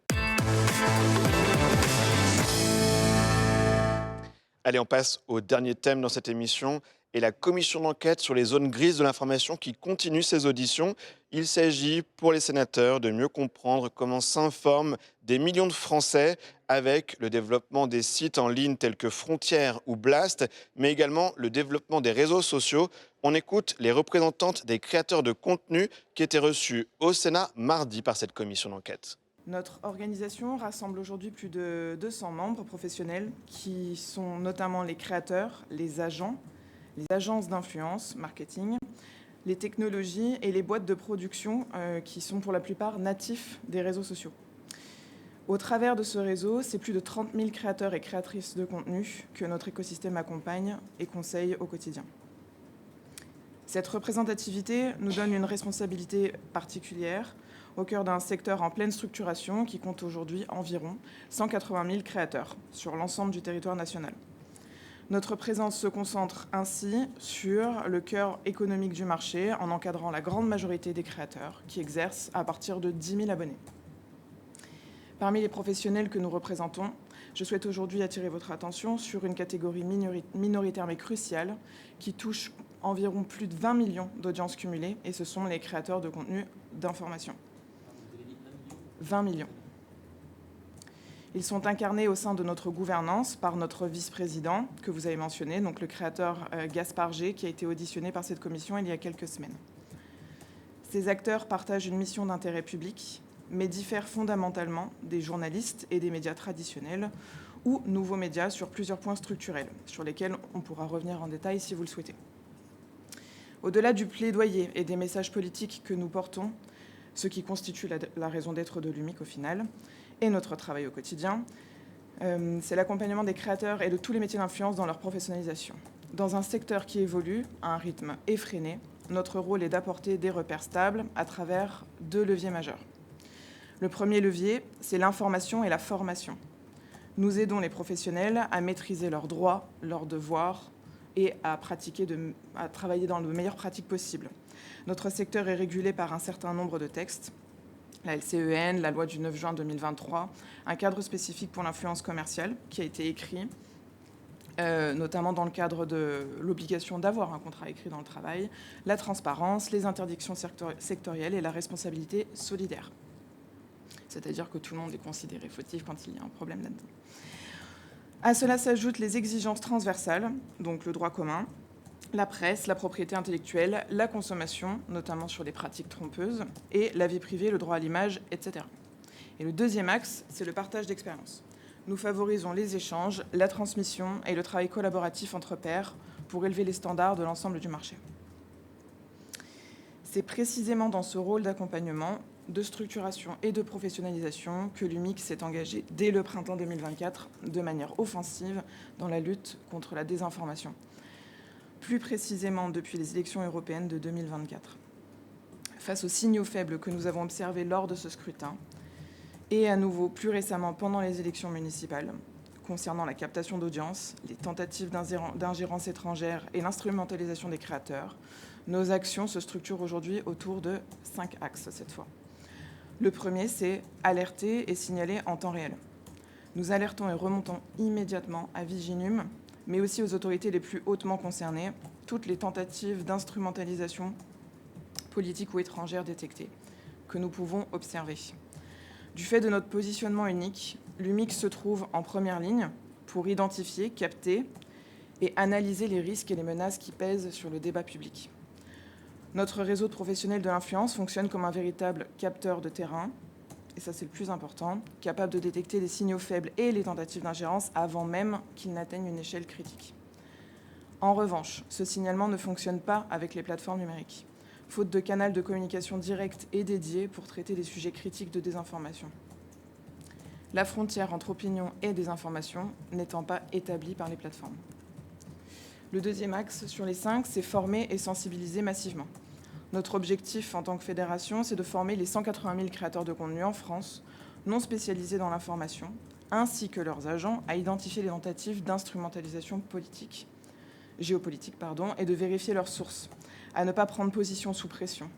Allez, on passe au dernier thème dans cette émission et la commission d'enquête sur les zones grises de l'information qui continue ses auditions. Il s'agit pour les sénateurs de mieux comprendre comment s'informent des millions de Français avec le développement des sites en ligne tels que Frontières ou Blast, mais également le développement des réseaux sociaux. On écoute les représentantes des créateurs de contenu qui étaient reçus au Sénat mardi par cette commission d'enquête. Notre organisation rassemble aujourd'hui plus de 200 membres professionnels qui sont notamment les créateurs, les agents, les agences d'influence, marketing, les technologies et les boîtes de production qui sont pour la plupart natifs des réseaux sociaux. Au travers de ce réseau, c'est plus de 30 000 créateurs et créatrices de contenu que notre écosystème accompagne et conseille au quotidien. Cette représentativité nous donne une responsabilité particulière au cœur d'un secteur en pleine structuration qui compte aujourd'hui environ 180 000 créateurs sur l'ensemble du territoire national. Notre présence se concentre ainsi sur le cœur économique du marché en encadrant la grande majorité des créateurs qui exercent à partir de 10 000 abonnés. Parmi les professionnels que nous représentons, je souhaite aujourd'hui attirer votre attention sur une catégorie minoritaire mais cruciale qui touche environ plus de 20 millions d'audiences cumulées et ce sont les créateurs de contenu d'information. 20 millions. Ils sont incarnés au sein de notre gouvernance par notre vice-président que vous avez mentionné, donc le créateur Gaspard G, qui a été auditionné par cette commission il y a quelques semaines. Ces acteurs partagent une mission d'intérêt public, mais diffèrent fondamentalement des journalistes et des médias traditionnels ou nouveaux médias sur plusieurs points structurels, sur lesquels on pourra revenir en détail si vous le souhaitez. Au-delà du plaidoyer et des messages politiques que nous portons, ce qui constitue la raison d'être de l'UMIC au final, et notre travail au quotidien, c'est l'accompagnement des créateurs et de tous les métiers d'influence dans leur professionnalisation. Dans un secteur qui évolue à un rythme effréné, notre rôle est d'apporter des repères stables à travers 2 leviers majeurs. Le premier levier, c'est l'information et la formation. Nous aidons les professionnels à maîtriser leurs droits, leurs devoirs et à travailler dans les meilleures pratiques possibles. Notre secteur est régulé par un certain nombre de textes, la LCEN, la loi du 9 juin 2023, un cadre spécifique pour l'influence commerciale qui a été écrit, notamment dans le cadre de l'obligation d'avoir un contrat écrit dans le travail, la transparence, les interdictions sectorielles et la responsabilité solidaire. c'est-à-dire que tout le monde est considéré fautif quand il y a un problème là-dedans. À cela s'ajoutent les exigences transversales, donc le droit commun, la presse, la propriété intellectuelle, la consommation, notamment sur les pratiques trompeuses, et la vie privée, le droit à l'image, etc. Et le deuxième axe, c'est le partage d'expériences. Nous favorisons les échanges, la transmission et le travail collaboratif entre pairs pour élever les standards de l'ensemble du marché. C'est précisément dans ce rôle d'accompagnement, de structuration et de professionnalisation que l'UMIC s'est engagé dès le printemps 2024 de manière offensive dans la lutte contre la désinformation. Plus précisément depuis les élections européennes de 2024. Face aux signaux faibles que nous avons observés lors de ce scrutin, et à nouveau plus récemment pendant les élections municipales, concernant la captation d'audience, les tentatives d'ingérence étrangère et l'instrumentalisation des créateurs, nos actions se structurent aujourd'hui autour de 5 axes cette fois. Le premier, c'est alerter et signaler en temps réel. Nous alertons et remontons immédiatement à Viginum, mais aussi aux autorités les plus hautement concernées, toutes les tentatives d'instrumentalisation politique ou étrangère détectées, que nous pouvons observer. Du fait de notre positionnement unique, l'UMIC se trouve en première ligne pour identifier, capter et analyser les risques et les menaces qui pèsent sur le débat public. Notre réseau de professionnels de l'influence fonctionne comme un véritable capteur de terrain, et ça c'est le plus important, capable de détecter les signaux faibles et les tentatives d'ingérence avant même qu'ils n'atteignent une échelle critique. En revanche, ce signalement ne fonctionne pas avec les plateformes numériques, faute de canal de communication direct et dédié pour traiter des sujets critiques de désinformation. La frontière entre opinion et désinformation n'étant pas établie par les plateformes. Le deuxième axe sur les 5, c'est former et sensibiliser massivement. Notre objectif en tant que fédération, c'est de former les 180 000 créateurs de contenu en France, non spécialisés dans l'information, ainsi que leurs agents, à identifier les tentatives d'instrumentalisation géopolitique, et de vérifier leurs sources, à ne pas prendre position sous pression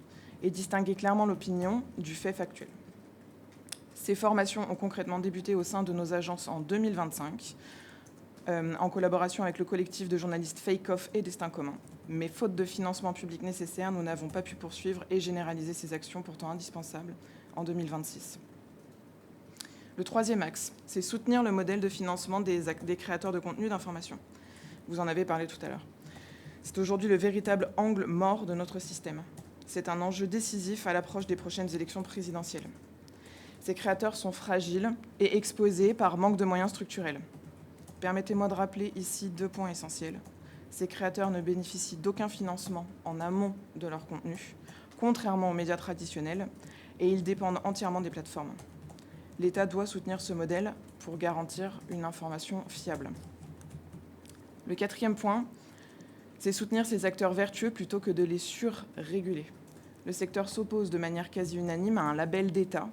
et distinguer clairement l'opinion du fait factuel. Ces formations ont concrètement débuté au sein de nos agences en 2025, en collaboration avec le collectif de journalistes Fake Off et Destin Commun. Mais faute de financement public nécessaire, nous n'avons pas pu poursuivre et généraliser ces actions pourtant indispensables en 2026. Le troisième axe, c'est soutenir le modèle de financement des créateurs de contenu d'information. Vous en avez parlé tout à l'heure. C'est aujourd'hui le véritable angle mort de notre système. C'est un enjeu décisif à l'approche des prochaines élections présidentielles. Ces créateurs sont fragiles et exposés par manque de moyens structurels. Permettez-moi de rappeler ici 2 points essentiels. Ces créateurs ne bénéficient d'aucun financement en amont de leur contenu, contrairement aux médias traditionnels, et ils dépendent entièrement des plateformes. L'État doit soutenir ce modèle pour garantir une information fiable. Le 4e point, c'est soutenir ces acteurs vertueux plutôt que de les surréguler. Le secteur s'oppose de manière quasi unanime à un label d'État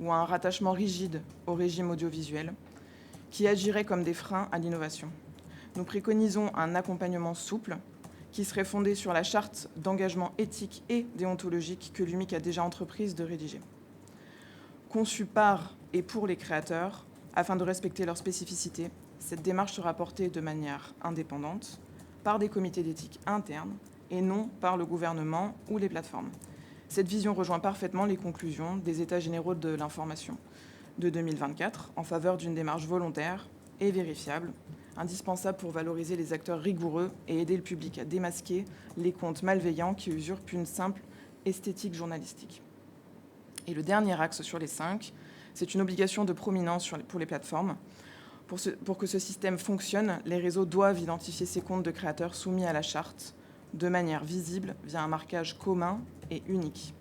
ou à un rattachement rigide au régime audiovisuel qui agirait comme des freins à l'innovation. Nous préconisons un accompagnement souple qui serait fondé sur la charte d'engagement éthique et déontologique que l'UMIC a déjà entreprise de rédiger. Conçue par et pour les créateurs, afin de respecter leurs spécificités, cette démarche sera portée de manière indépendante par des comités d'éthique internes et non par le gouvernement ou les plateformes. Cette vision rejoint parfaitement les conclusions des États généraux de l'information de 2024 en faveur d'une démarche volontaire et vérifiable, indispensable pour valoriser les acteurs rigoureux et aider le public à démasquer les comptes malveillants qui usurpent une simple esthétique journalistique. Et le dernier axe sur les 5, c'est une obligation de prominence pour les plateformes. Pour que ce système fonctionne, les réseaux doivent identifier ces comptes de créateurs soumis à la charte de manière visible via un marquage commun et unique.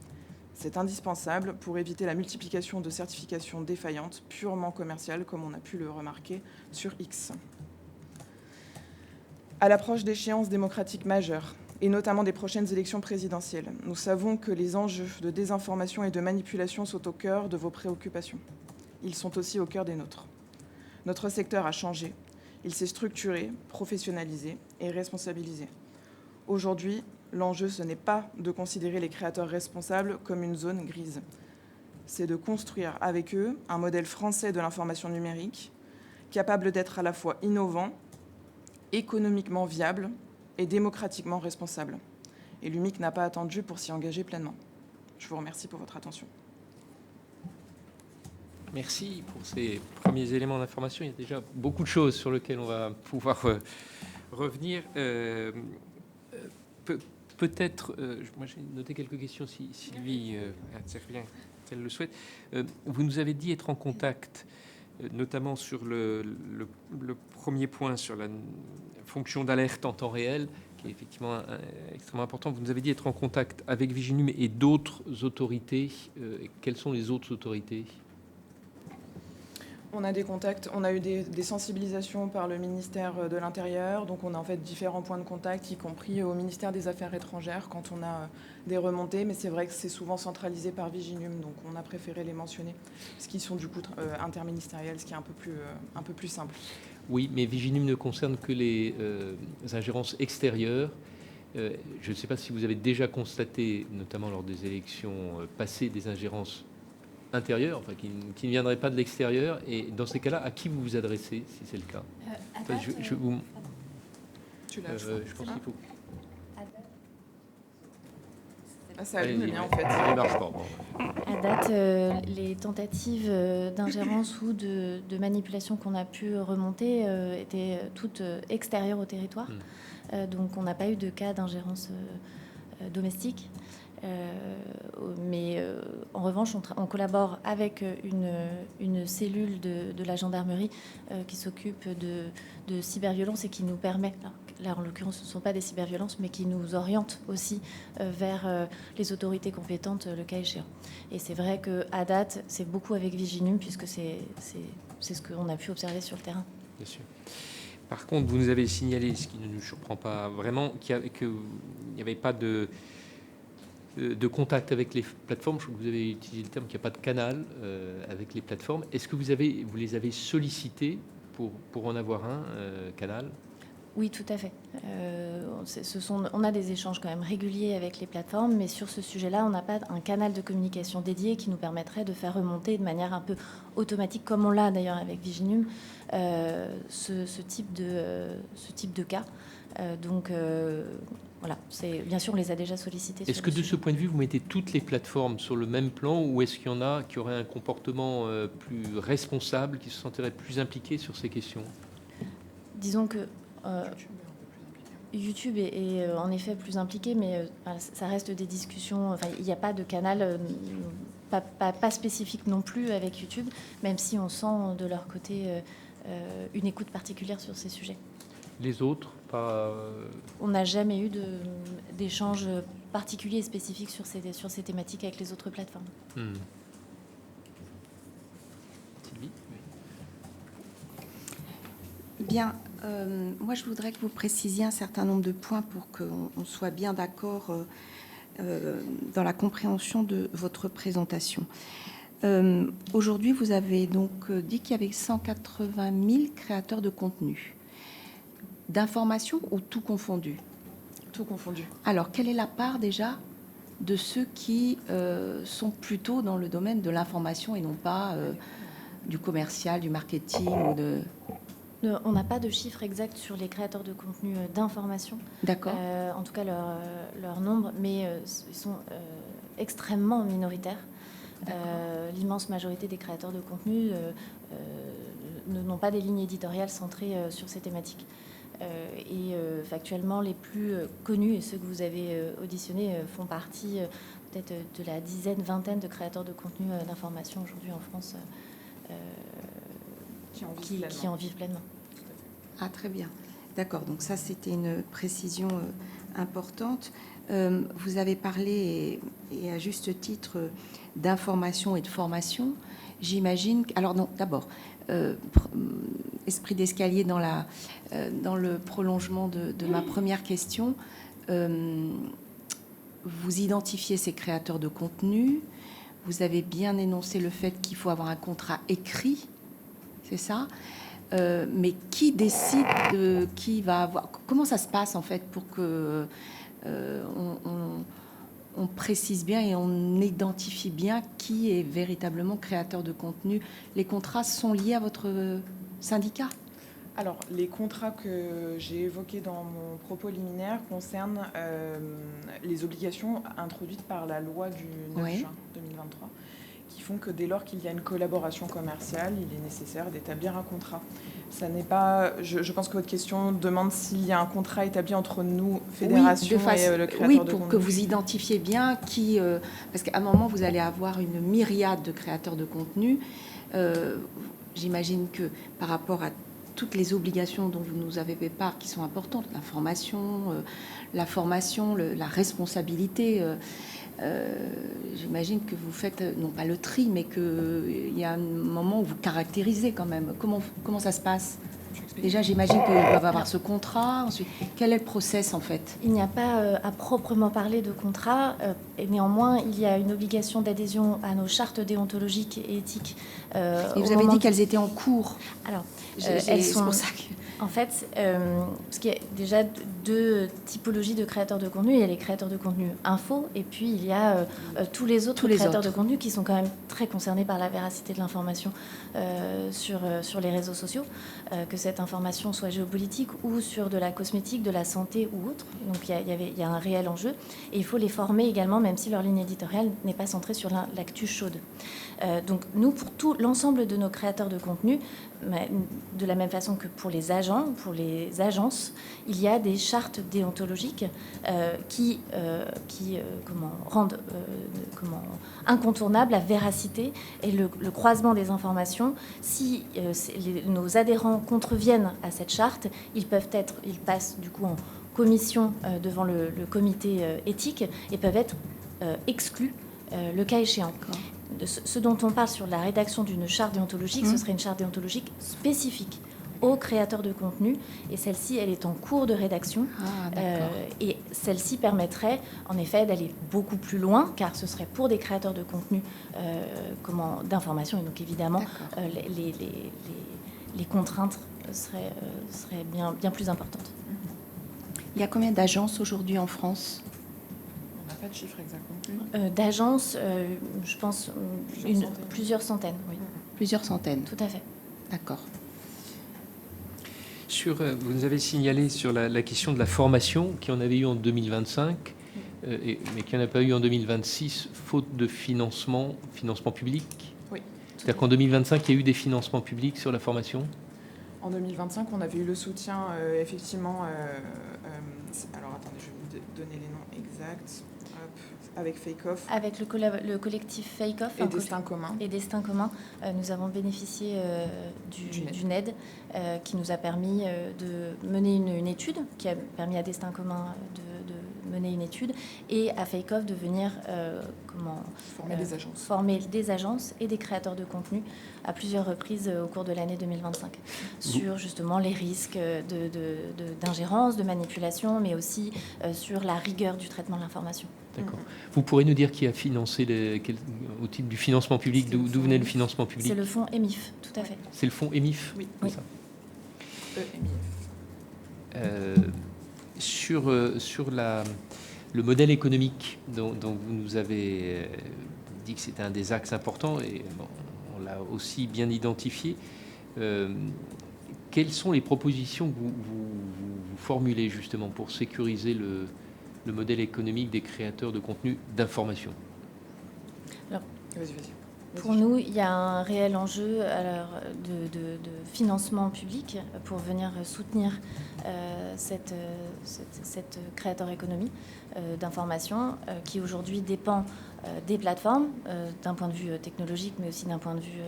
C'est indispensable pour éviter la multiplication de certifications défaillantes purement commerciales, comme on a pu le remarquer sur X. À l'approche d'échéances démocratiques majeures, et notamment des prochaines élections présidentielles, nous savons que les enjeux de désinformation et de manipulation sont au cœur de vos préoccupations. Ils sont aussi au cœur des nôtres. Notre secteur a changé. Il s'est structuré, professionnalisé et responsabilisé. Aujourd'hui, l'enjeu, ce n'est pas de considérer les créateurs responsables comme une zone grise. C'est de construire avec eux un modèle français de l'information numérique, capable d'être à la fois innovant, économiquement viable et démocratiquement responsable. Et l'UMIC n'a pas attendu pour s'y engager pleinement. Je vous remercie pour votre attention. Merci pour ces premiers éléments d'information. Il y a déjà beaucoup de choses sur lesquelles on va pouvoir revenir. Peut-être, moi j'ai noté quelques questions si Sylvie intervient, si elle le souhaite. Vous nous avez dit être en contact, notamment sur le premier point, sur la fonction d'alerte en temps réel, qui est effectivement extrêmement important. Vous nous avez dit être en contact avec Viginum et d'autres autorités. Quelles sont les autres autorités ? On a des contacts, on a eu des sensibilisations par le ministère de l'Intérieur, donc on a en fait différents points de contact, y compris au ministère des Affaires étrangères quand on a des remontées, mais c'est vrai que c'est souvent centralisé par Viginum, donc on a préféré les mentionner, parce qu'ils sont du coup interministériels, ce qui est un peu plus simple. Oui, mais Viginum ne concerne que les ingérences extérieures. Je ne sais pas si vous avez déjà constaté, notamment lors des élections passées, des ingérences intérieure, enfin, qui ne viendrait pas de l'extérieur. Et dans ces cas-là, à qui vous vous adressez, si c'est le cas? Tu l'as, je pense qu'il faut... ça allume le mien, en fait. Il marche pas. À date, les tentatives d'ingérence ou de manipulation qu'on a pu remonter étaient toutes extérieures au territoire. Donc on n'a pas eu de cas d'ingérence domestique. Mais en revanche, on collabore avec une cellule de la gendarmerie qui s'occupe de cyberviolence et qui nous permet, là en l'occurrence ce ne sont pas des cyberviolences, mais qui nous oriente aussi vers les autorités compétentes le cas échéant. Et c'est vrai qu'à date, c'est beaucoup avec Viginum puisque c'est ce qu'on a pu observer sur le terrain. Bien sûr. Par contre, vous nous avez signalé, ce qui ne nous surprend pas vraiment, qu'il n'y avait pas de contact avec les plateformes. Je crois que vous avez utilisé le terme qu'il n'y a pas de canal avec les plateformes. Est-ce que vous les avez sollicités pour en avoir un canal? Oui, tout à fait. On a des échanges quand même réguliers avec les plateformes, mais sur ce sujet-là, on n'a pas un canal de communication dédié qui nous permettrait de faire remonter de manière un peu automatique, comme on l'a d'ailleurs avec Viginum, ce type de cas. Donc voilà, bien sûr, on les a déjà sollicités. Est-ce que de ce point de vue, vous mettez toutes les plateformes sur le même plan, ou est-ce qu'il y en a qui auraient un comportement plus responsable, qui se sentiraient plus impliqués sur ces questions? Disons que YouTube est en effet plus impliqué, mais ça reste des discussions. Enfin, il n'y a pas de canal pas spécifique non plus avec YouTube, même si on sent de leur côté une écoute particulière sur ces sujets. Les autres, pas... On n'a jamais eu d'échange particulier et spécifique sur ces thématiques avec les autres plateformes. Sylvie? Bien, moi je voudrais que vous précisiez un certain nombre de points pour qu'on soit bien d'accord dans la compréhension de votre présentation. Aujourd'hui, vous avez donc dit qu'il y avait 180 000 créateurs de contenu. D'information ou tout confondu? Tout confondu. Alors, quelle est la part déjà de ceux qui sont plutôt dans le domaine de l'information et non pas du commercial, du marketing ou de... On n'a pas de chiffre exact sur les créateurs de contenu d'information. D'accord. En tout cas, leur nombre, mais ils sont extrêmement minoritaires. L'immense majorité des créateurs de contenu n'ont pas des lignes éditoriales centrées sur ces thématiques. Et factuellement, les plus connus et ceux que vous avez auditionnés font partie peut-être de la dizaine, vingtaine de créateurs de contenu d'information aujourd'hui en France qui en vivent pleinement. Ah, très bien. D'accord, donc ça, c'était une précision importante. Vous avez parlé, et à juste titre, d'information et de formation. J'imagine... Alors non, d'abord... esprit d'escalier dans le prolongement de ma première question. Vous identifiez ces créateurs de contenu. Vous avez bien énoncé le fait qu'il faut avoir un contrat écrit, c'est ça. Mais qui décide de qui va avoir... Comment ça se passe en fait pour que on précise bien et on identifie bien qui est véritablement créateur de contenu? Les contrats sont liés à votre syndicat? Alors, les contrats que j'ai évoqués dans mon propos liminaire concernent les obligations introduites par la loi du 9 juin 2023, qui font que dès lors qu'il y a une collaboration commerciale, il est nécessaire d'établir un contrat. Ça n'est pas. Je pense que votre question demande s'il y a un contrat établi entre nous, fédération, et le créateur de contenu. Oui, pour que vous identifiez bien qui. Parce qu'à un moment, vous allez avoir une myriade de créateurs de contenu. J'imagine que par rapport à toutes les obligations dont vous nous avez fait part, qui sont importantes, l'information, la formation, la responsabilité. J'imagine que vous faites, non pas le tri, mais qu'il y a un moment où vous caractérisez quand même. Comment ça se passe? Déjà, j'imagine qu'ils doivent avoir ce contrat. Ensuite, quel est le process en fait? Il n'y a pas à proprement parler de contrat. Et néanmoins, il y a une obligation d'adhésion à nos chartes déontologiques et éthiques. Et vous avez dit qu'elles étaient en cours. Alors, elles sont pour ça que... En fait, parce qu'il y a déjà deux typologies de créateurs de contenu. Il y a les créateurs de contenu info, et puis il y a tous les autres créateurs de contenu qui sont quand même très concernés par la véracité de l'information sur les réseaux sociaux, que cette information soit géopolitique ou sur de la cosmétique, de la santé ou autre. Donc il y a un réel enjeu, et il faut les former également, même si leur ligne éditoriale n'est pas centrée sur l'actu chaude. Donc nous, pour tout l'ensemble de nos créateurs de contenu, de la même façon que pour les agents, pour les agences, il y a des chartes déontologiques qui rendent incontournable la véracité et le croisement des informations. Si nos adhérents contreviennent à cette charte, ils passent du coup en commission devant le comité éthique et peuvent être exclus le cas échéant. Ce dont on parle sur la rédaction d'une charte déontologique, ce serait une charte déontologique spécifique aux créateurs de contenu, et celle-ci, elle est en cours de rédaction. Et celle-ci permettrait, en effet, d'aller beaucoup plus loin, car ce serait pour des créateurs de contenu d'information, et donc évidemment, les contraintes seraient bien plus importantes. Il y a combien d'agences aujourd'hui en France? On n'a pas de chiffre exact non plus. D'agences, je pense plusieurs centaines. Oui. Plusieurs centaines. Tout à fait. D'accord. Vous nous avez signalé sur la question de la formation qu'il y en avait eu en 2025, mais qu'il n'y en a pas eu en 2026, faute de financement public. Oui. C'est-à-dire qu'en 2025, il y a eu des financements publics sur la formation? En 2025, on avait eu le soutien, effectivement. Alors, attendez, je vais vous donner les noms exacts. Avec Fake Off. Avec le collectif Fake Off. Et Destin Commun. Et Destin Commun. Nous avons bénéficié du NED qui nous a permis de mener une étude, qui a permis à Destin Commun de mener une étude, et à Fake Off de venir former des agences et des créateurs de contenu à plusieurs reprises au cours de l'année 2025 sur justement les risques d'ingérence, de manipulation, mais aussi sur la rigueur du traitement de l'information. D'accord. Vous pourrez nous dire qui a financé au titre du financement public, d'où venait le financement public? C'est le fonds EMIF, tout à fait. C'est le fonds EMIF? Oui. Ça. EMIF. Sur le modèle économique dont vous nous avez dit que c'était un des axes importants, et on l'a aussi bien identifié, quelles sont les propositions que vous formulez justement pour sécuriser le modèle économique des créateurs de contenu d'information? Pour nous, il y a un réel enjeu de financement public pour venir soutenir cette créateur économie d'information qui aujourd'hui dépend des plateformes d'un point de vue technologique, mais aussi d'un point de vue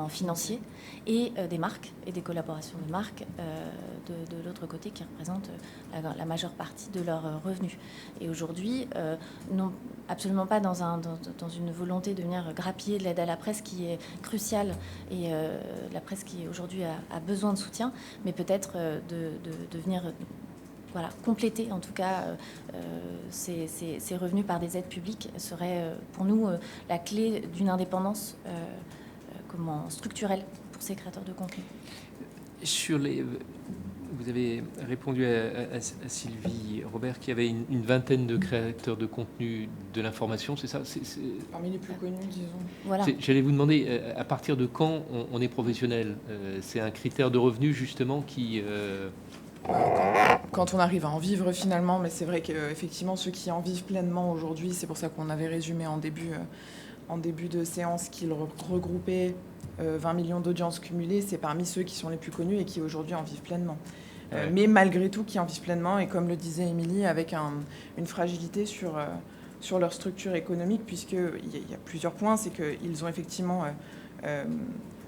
financier, et des marques et des collaborations de marques de l'autre côté qui représentent la majeure partie de leurs revenus. Et aujourd'hui, non, absolument pas dans une volonté de venir grappiller de l'aide à la presse qui est cruciale, et la presse qui aujourd'hui a besoin de soutien, mais peut-être de venir compléter en tout cas ces revenus par des aides publiques serait pour nous la clé d'une indépendance structurelle pour ces créateurs de contenu. Vous avez répondu à Sylvie Robert qu'il y avait une vingtaine de créateurs de contenu de l'information, c'est ça? Parmi les plus connus, disons. Voilà. J'allais vous demander, à partir de quand on est professionnel? C'est un critère de revenu justement qui... Quand on arrive à en vivre finalement, mais c'est vrai qu'effectivement ceux qui en vivent pleinement aujourd'hui, c'est pour ça qu'on avait résumé en début en début de séance qu'il regroupait 20 millions d'audiences cumulées. C'est parmi ceux qui sont les plus connus et qui aujourd'hui en vivent pleinement. Mais malgré tout, qui en vivent pleinement, et comme le disait Émilie, avec une fragilité sur leur structure économique, puisqu'il y a plusieurs points. C'est qu'ils ont effectivement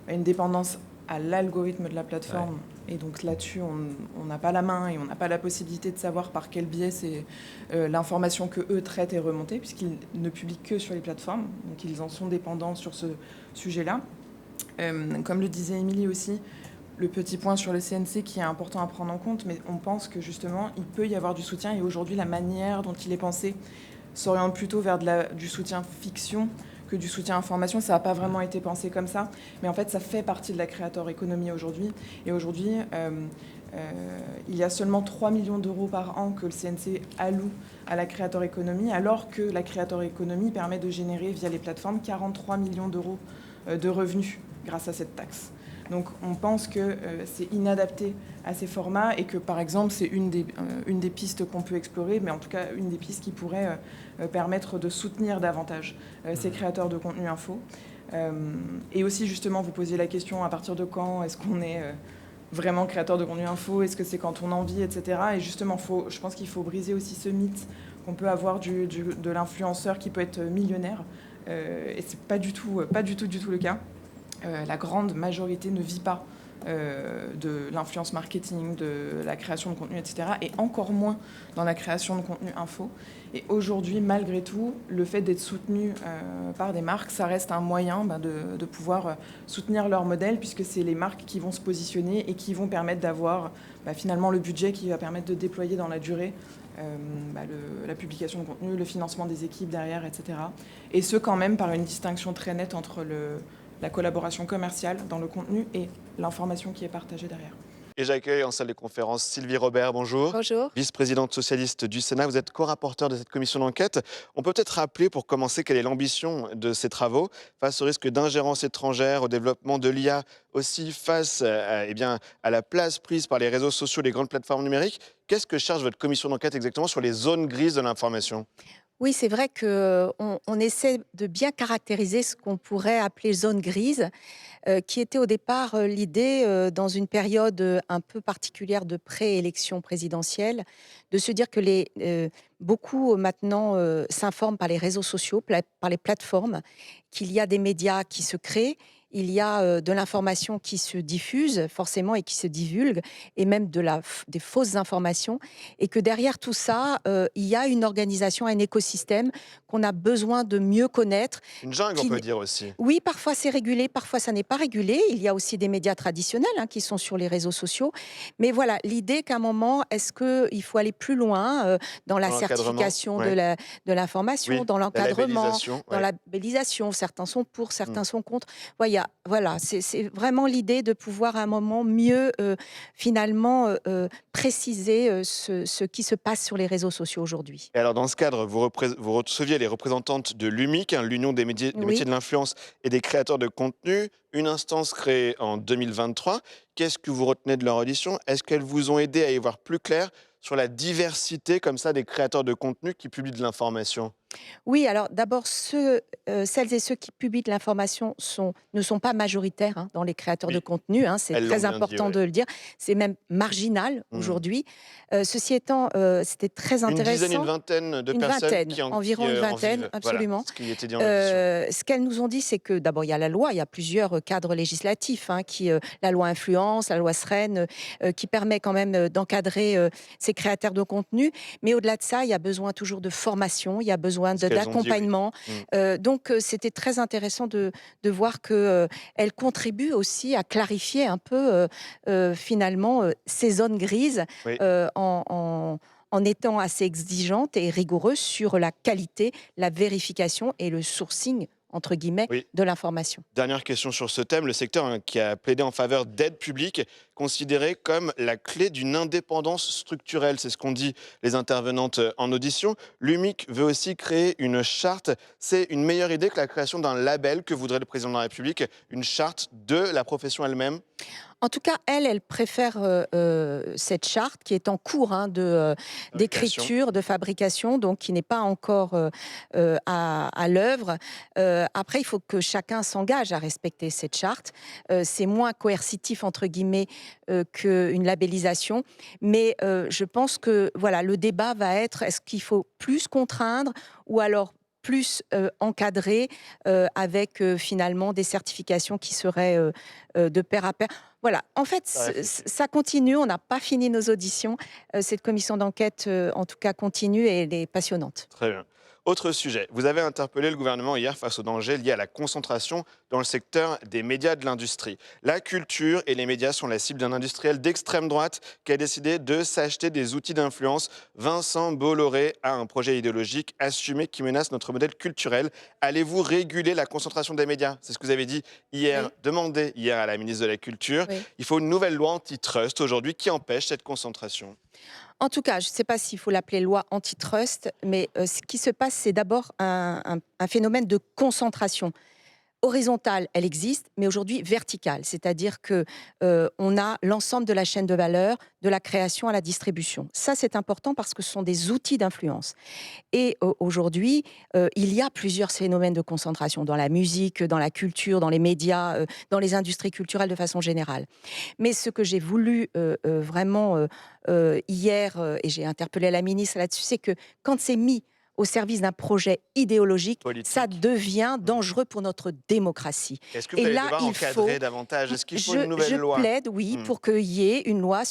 une dépendance à l'algorithme de la plateforme. Et donc là-dessus, on n'a pas la main et on n'a pas la possibilité de savoir par quel biais c'est l'information qu'eux traitent est remontée, puisqu'ils ne publient que sur les plateformes. Donc ils en sont dépendants sur ce sujet-là. Comme le disait Émilie aussi, le petit point sur le CNC qui est important à prendre en compte, mais on pense que justement, il peut y avoir du soutien. Et aujourd'hui, la manière dont il est pensé s'oriente plutôt vers du soutien fiction que du soutien information. Ça n'a pas vraiment été pensé comme ça, mais en fait, ça fait partie de la creator economy aujourd'hui. Et aujourd'hui, il y a seulement 3 millions d'euros par an que le CNC alloue à la creator economy, alors que la creator economy permet de générer via les plateformes 43 millions d'euros de revenus grâce à cette taxe. Donc on pense que c'est inadapté à ces formats et que par exemple c'est une des pistes qu'on peut explorer, mais en tout cas une des pistes qui pourrait permettre de soutenir davantage ces créateurs de contenu info. Et aussi justement vous posiez la question à partir de quand est-ce qu'on est vraiment créateur de contenu info, est-ce que c'est quand on en vit, etc. Et justement je pense qu'il faut briser aussi ce mythe qu'on peut avoir de l'influenceur qui peut être millionnaire. Et c'est pas du tout le cas. La grande majorité ne vit pas de l'influence marketing, de la création de contenu, etc. Et encore moins dans la création de contenu info. Et aujourd'hui, malgré tout, le fait d'être soutenu par des marques, ça reste un moyen de pouvoir soutenir leur modèle, puisque c'est les marques qui vont se positionner et qui vont permettre d'avoir finalement le budget qui va permettre de déployer dans la durée la publication de contenu, le financement des équipes derrière, etc. Et ce, quand même, par une distinction très nette entre la collaboration commerciale dans le contenu et l'information qui est partagée derrière. Et j'accueille en salle de conférence Sylvie Robert, bonjour. Bonjour. Vice-présidente socialiste du Sénat, vous êtes co-rapporteur de cette commission d'enquête. On peut peut-être rappeler, pour commencer, quelle est l'ambition de ces travaux face au risque d'ingérence étrangère, au développement de l'IA, aussi face à la place prise par les réseaux sociaux, les grandes plateformes numériques. Qu'est-ce que cherche votre commission d'enquête exactement sur les zones grises de l'information ? Oui, c'est vrai qu'on essaie de bien caractériser ce qu'on pourrait appeler zone grise, qui était au départ l'idée, dans une période un peu particulière de pré-élection présidentielle, de se dire que beaucoup maintenant s'informent par les réseaux sociaux, par les plateformes, qu'il y a des médias qui se créent. Il y a de l'information qui se diffuse forcément et qui se divulgue, et même des fausses informations, et que derrière tout ça, il y a une organisation, un écosystème qu'on a besoin de mieux connaître. Une jungle, on peut dire aussi. Oui, parfois c'est régulé, parfois ça n'est pas régulé. Il y a aussi des médias traditionnels qui sont sur les réseaux sociaux. Mais voilà, l'idée qu'à un moment, est-ce qu'il faut aller plus loin dans la certification de l'information, dans l'encadrement, dans la labellisation. Certains sont pour, certains sont contre. Voilà, c'est vraiment l'idée de pouvoir à un moment mieux finalement préciser ce qui se passe sur les réseaux sociaux aujourd'hui. Et alors dans ce cadre, vous receviez les représentantes de l'UMIC, l'Union des métiers de l'influence et des créateurs de contenu, une instance créée en 2023. Qu'est-ce que vous retenez de leur audition ? Est-ce qu'elles vous ont aidé à y voir plus clair sur la diversité comme ça des créateurs de contenu qui publient de l'information ? Oui, alors d'abord, celles et ceux qui publient de l'information ne sont pas majoritaires dans les créateurs de contenu. C'est très important de le dire. C'est même marginal aujourd'hui. Ceci étant, c'était très intéressant. Une vingtaine de personnes environ une vingtaine, absolument. Voilà, ce qui était dit en audition. Ce qu'elles nous ont dit, c'est que d'abord, il y a la loi, il y a plusieurs cadres législatifs, la loi influence, la loi SREN, qui permet quand même d'encadrer ces créateurs de contenu. Mais au-delà de ça, il y a besoin toujours de formation, il y a besoin d'accompagnement. Donc, c'était très intéressant de voir qu'elle contribue aussi à clarifier un peu, finalement, ces zones grises en étant assez exigeante et rigoureuse sur la qualité, la vérification et le sourcing entre guillemets, de l'information. Dernière question sur ce thème. Le secteur qui a plaidé en faveur d'aide publique, considéré comme la clé d'une indépendance structurelle. C'est ce qu'ont dit les intervenantes en audition. L'UMIC veut aussi créer une charte. C'est une meilleure idée que la création d'un label que voudrait le président de la République, une charte de la profession elle-même ? En tout cas, elle préfère cette charte qui est en cours d'écriture, de fabrication, donc qui n'est pas encore à l'œuvre. Après, il faut que chacun s'engage à respecter cette charte. C'est moins coercitif, entre guillemets, qu'une labellisation. Mais je pense que voilà, le débat va être, est-ce qu'il faut plus contraindre ou alors plus encadré avec finalement des certifications qui seraient de pair à pair. Voilà, en fait, ça continue, on n'a pas fini nos auditions. Cette commission d'enquête, en tout cas, continue et elle est passionnante. Très bien. Autre sujet, vous avez interpellé le gouvernement hier face aux dangers liés à la concentration dans le secteur des médias de l'industrie. La culture et les médias sont la cible d'un industriel d'extrême droite qui a décidé de s'acheter des outils d'influence. Vincent Bolloré a un projet idéologique assumé qui menace notre modèle culturel. Allez-vous réguler la concentration des médias? C'est ce que vous avez dit hier, demandé hier à la ministre de la Culture. Oui. Il faut une nouvelle loi antitrust aujourd'hui qui empêche cette concentration. En tout cas, je ne sais pas s'il faut l'appeler loi antitrust, mais ce qui se passe, c'est d'abord un phénomène de concentration. Horizontale, elle existe, mais aujourd'hui verticale, c'est-à-dire que on a l'ensemble de la chaîne de valeur, de la création à la distribution. Ça, c'est important parce que ce sont des outils d'influence. Et aujourd'hui, il y a plusieurs phénomènes de concentration dans la musique, dans la culture, dans les médias, dans les industries culturelles de façon générale. Mais ce que j'ai voulu vraiment hier, et j'ai interpellé la ministre là-dessus, c'est que quand c'est mis au service d'un projet idéologique, ça devient dangereux pour notre démocratie. Est-ce que vous allez devoir encadrer davantage? Est-ce qu'il faut une nouvelle loi? Je plaide, oui, pour qu'il y ait une loi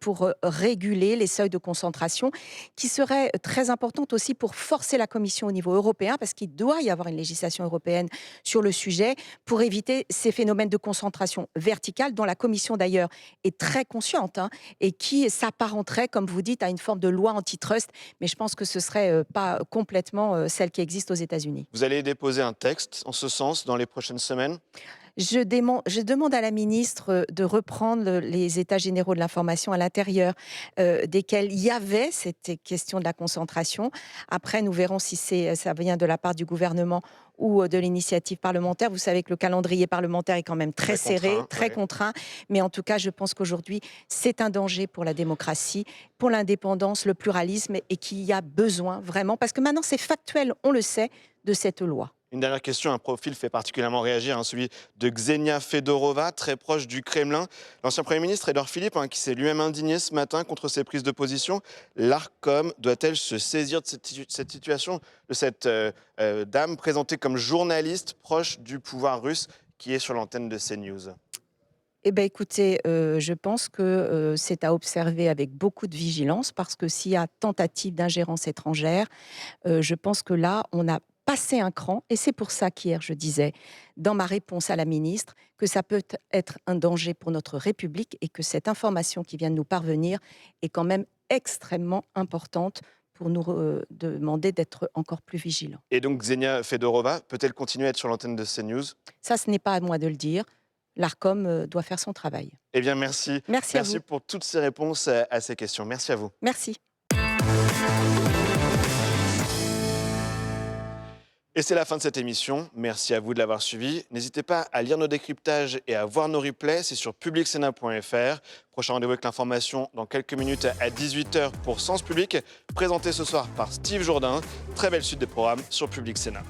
pour réguler les seuils de concentration, qui serait très importante aussi pour forcer la Commission au niveau européen, parce qu'il doit y avoir une législation européenne sur le sujet, pour éviter ces phénomènes de concentration verticale, dont la Commission d'ailleurs est très consciente, et qui s'apparenterait, comme vous dites, à une forme de loi antitrust, mais je pense que ce serait pas complètement celle qui existe aux États-Unis. Vous allez déposer un texte en ce sens dans les prochaines semaines? Je demande à la ministre de reprendre les états généraux de l'information à l'intérieur desquels il y avait cette question de la concentration. Après, nous verrons si ça vient de la part du gouvernement ou de l'initiative parlementaire. Vous savez que le calendrier parlementaire est quand même très serré, très contraint. Mais en tout cas, je pense qu'aujourd'hui, c'est un danger pour la démocratie, pour l'indépendance, le pluralisme, et qu'il y a besoin vraiment, parce que maintenant c'est factuel, on le sait, de cette loi. Une dernière question, un profil fait particulièrement réagir, celui de Ksenia Fedorova, très proche du Kremlin. L'ancien Premier ministre Édouard Philippe, qui s'est lui-même indigné ce matin contre ses prises de position. L'Arcom doit-elle se saisir de cette situation, de cette dame présentée comme journaliste proche du pouvoir russe qui est sur l'antenne de CNews? Eh bien, écoutez, je pense que c'est à observer avec beaucoup de vigilance, parce que s'il y a tentative d'ingérence étrangère, je pense que là, on a passé un cran, et c'est pour ça qu'hier, je disais, dans ma réponse à la ministre, que ça peut être un danger pour notre République, et que cette information qui vient de nous parvenir est quand même extrêmement importante pour nous demander d'être encore plus vigilants. Et donc, Ksenia Fedorova, peut-elle continuer à être sur l'antenne de CNews? Ça, ce n'est pas à moi de le dire. L'Arcom doit faire son travail. Eh bien, merci. Merci à vous. Pour toutes ces réponses à ces questions. Merci à vous. Merci. Et c'est la fin de cette émission. Merci à vous de l'avoir suivi. N'hésitez pas à lire nos décryptages et à voir nos replays. C'est sur publicsena.fr. Prochain rendez-vous avec l'information dans quelques minutes à 18h pour Sens Public, présenté ce soir par Steve Jourdain. Très belle suite des programmes sur Public Sénat.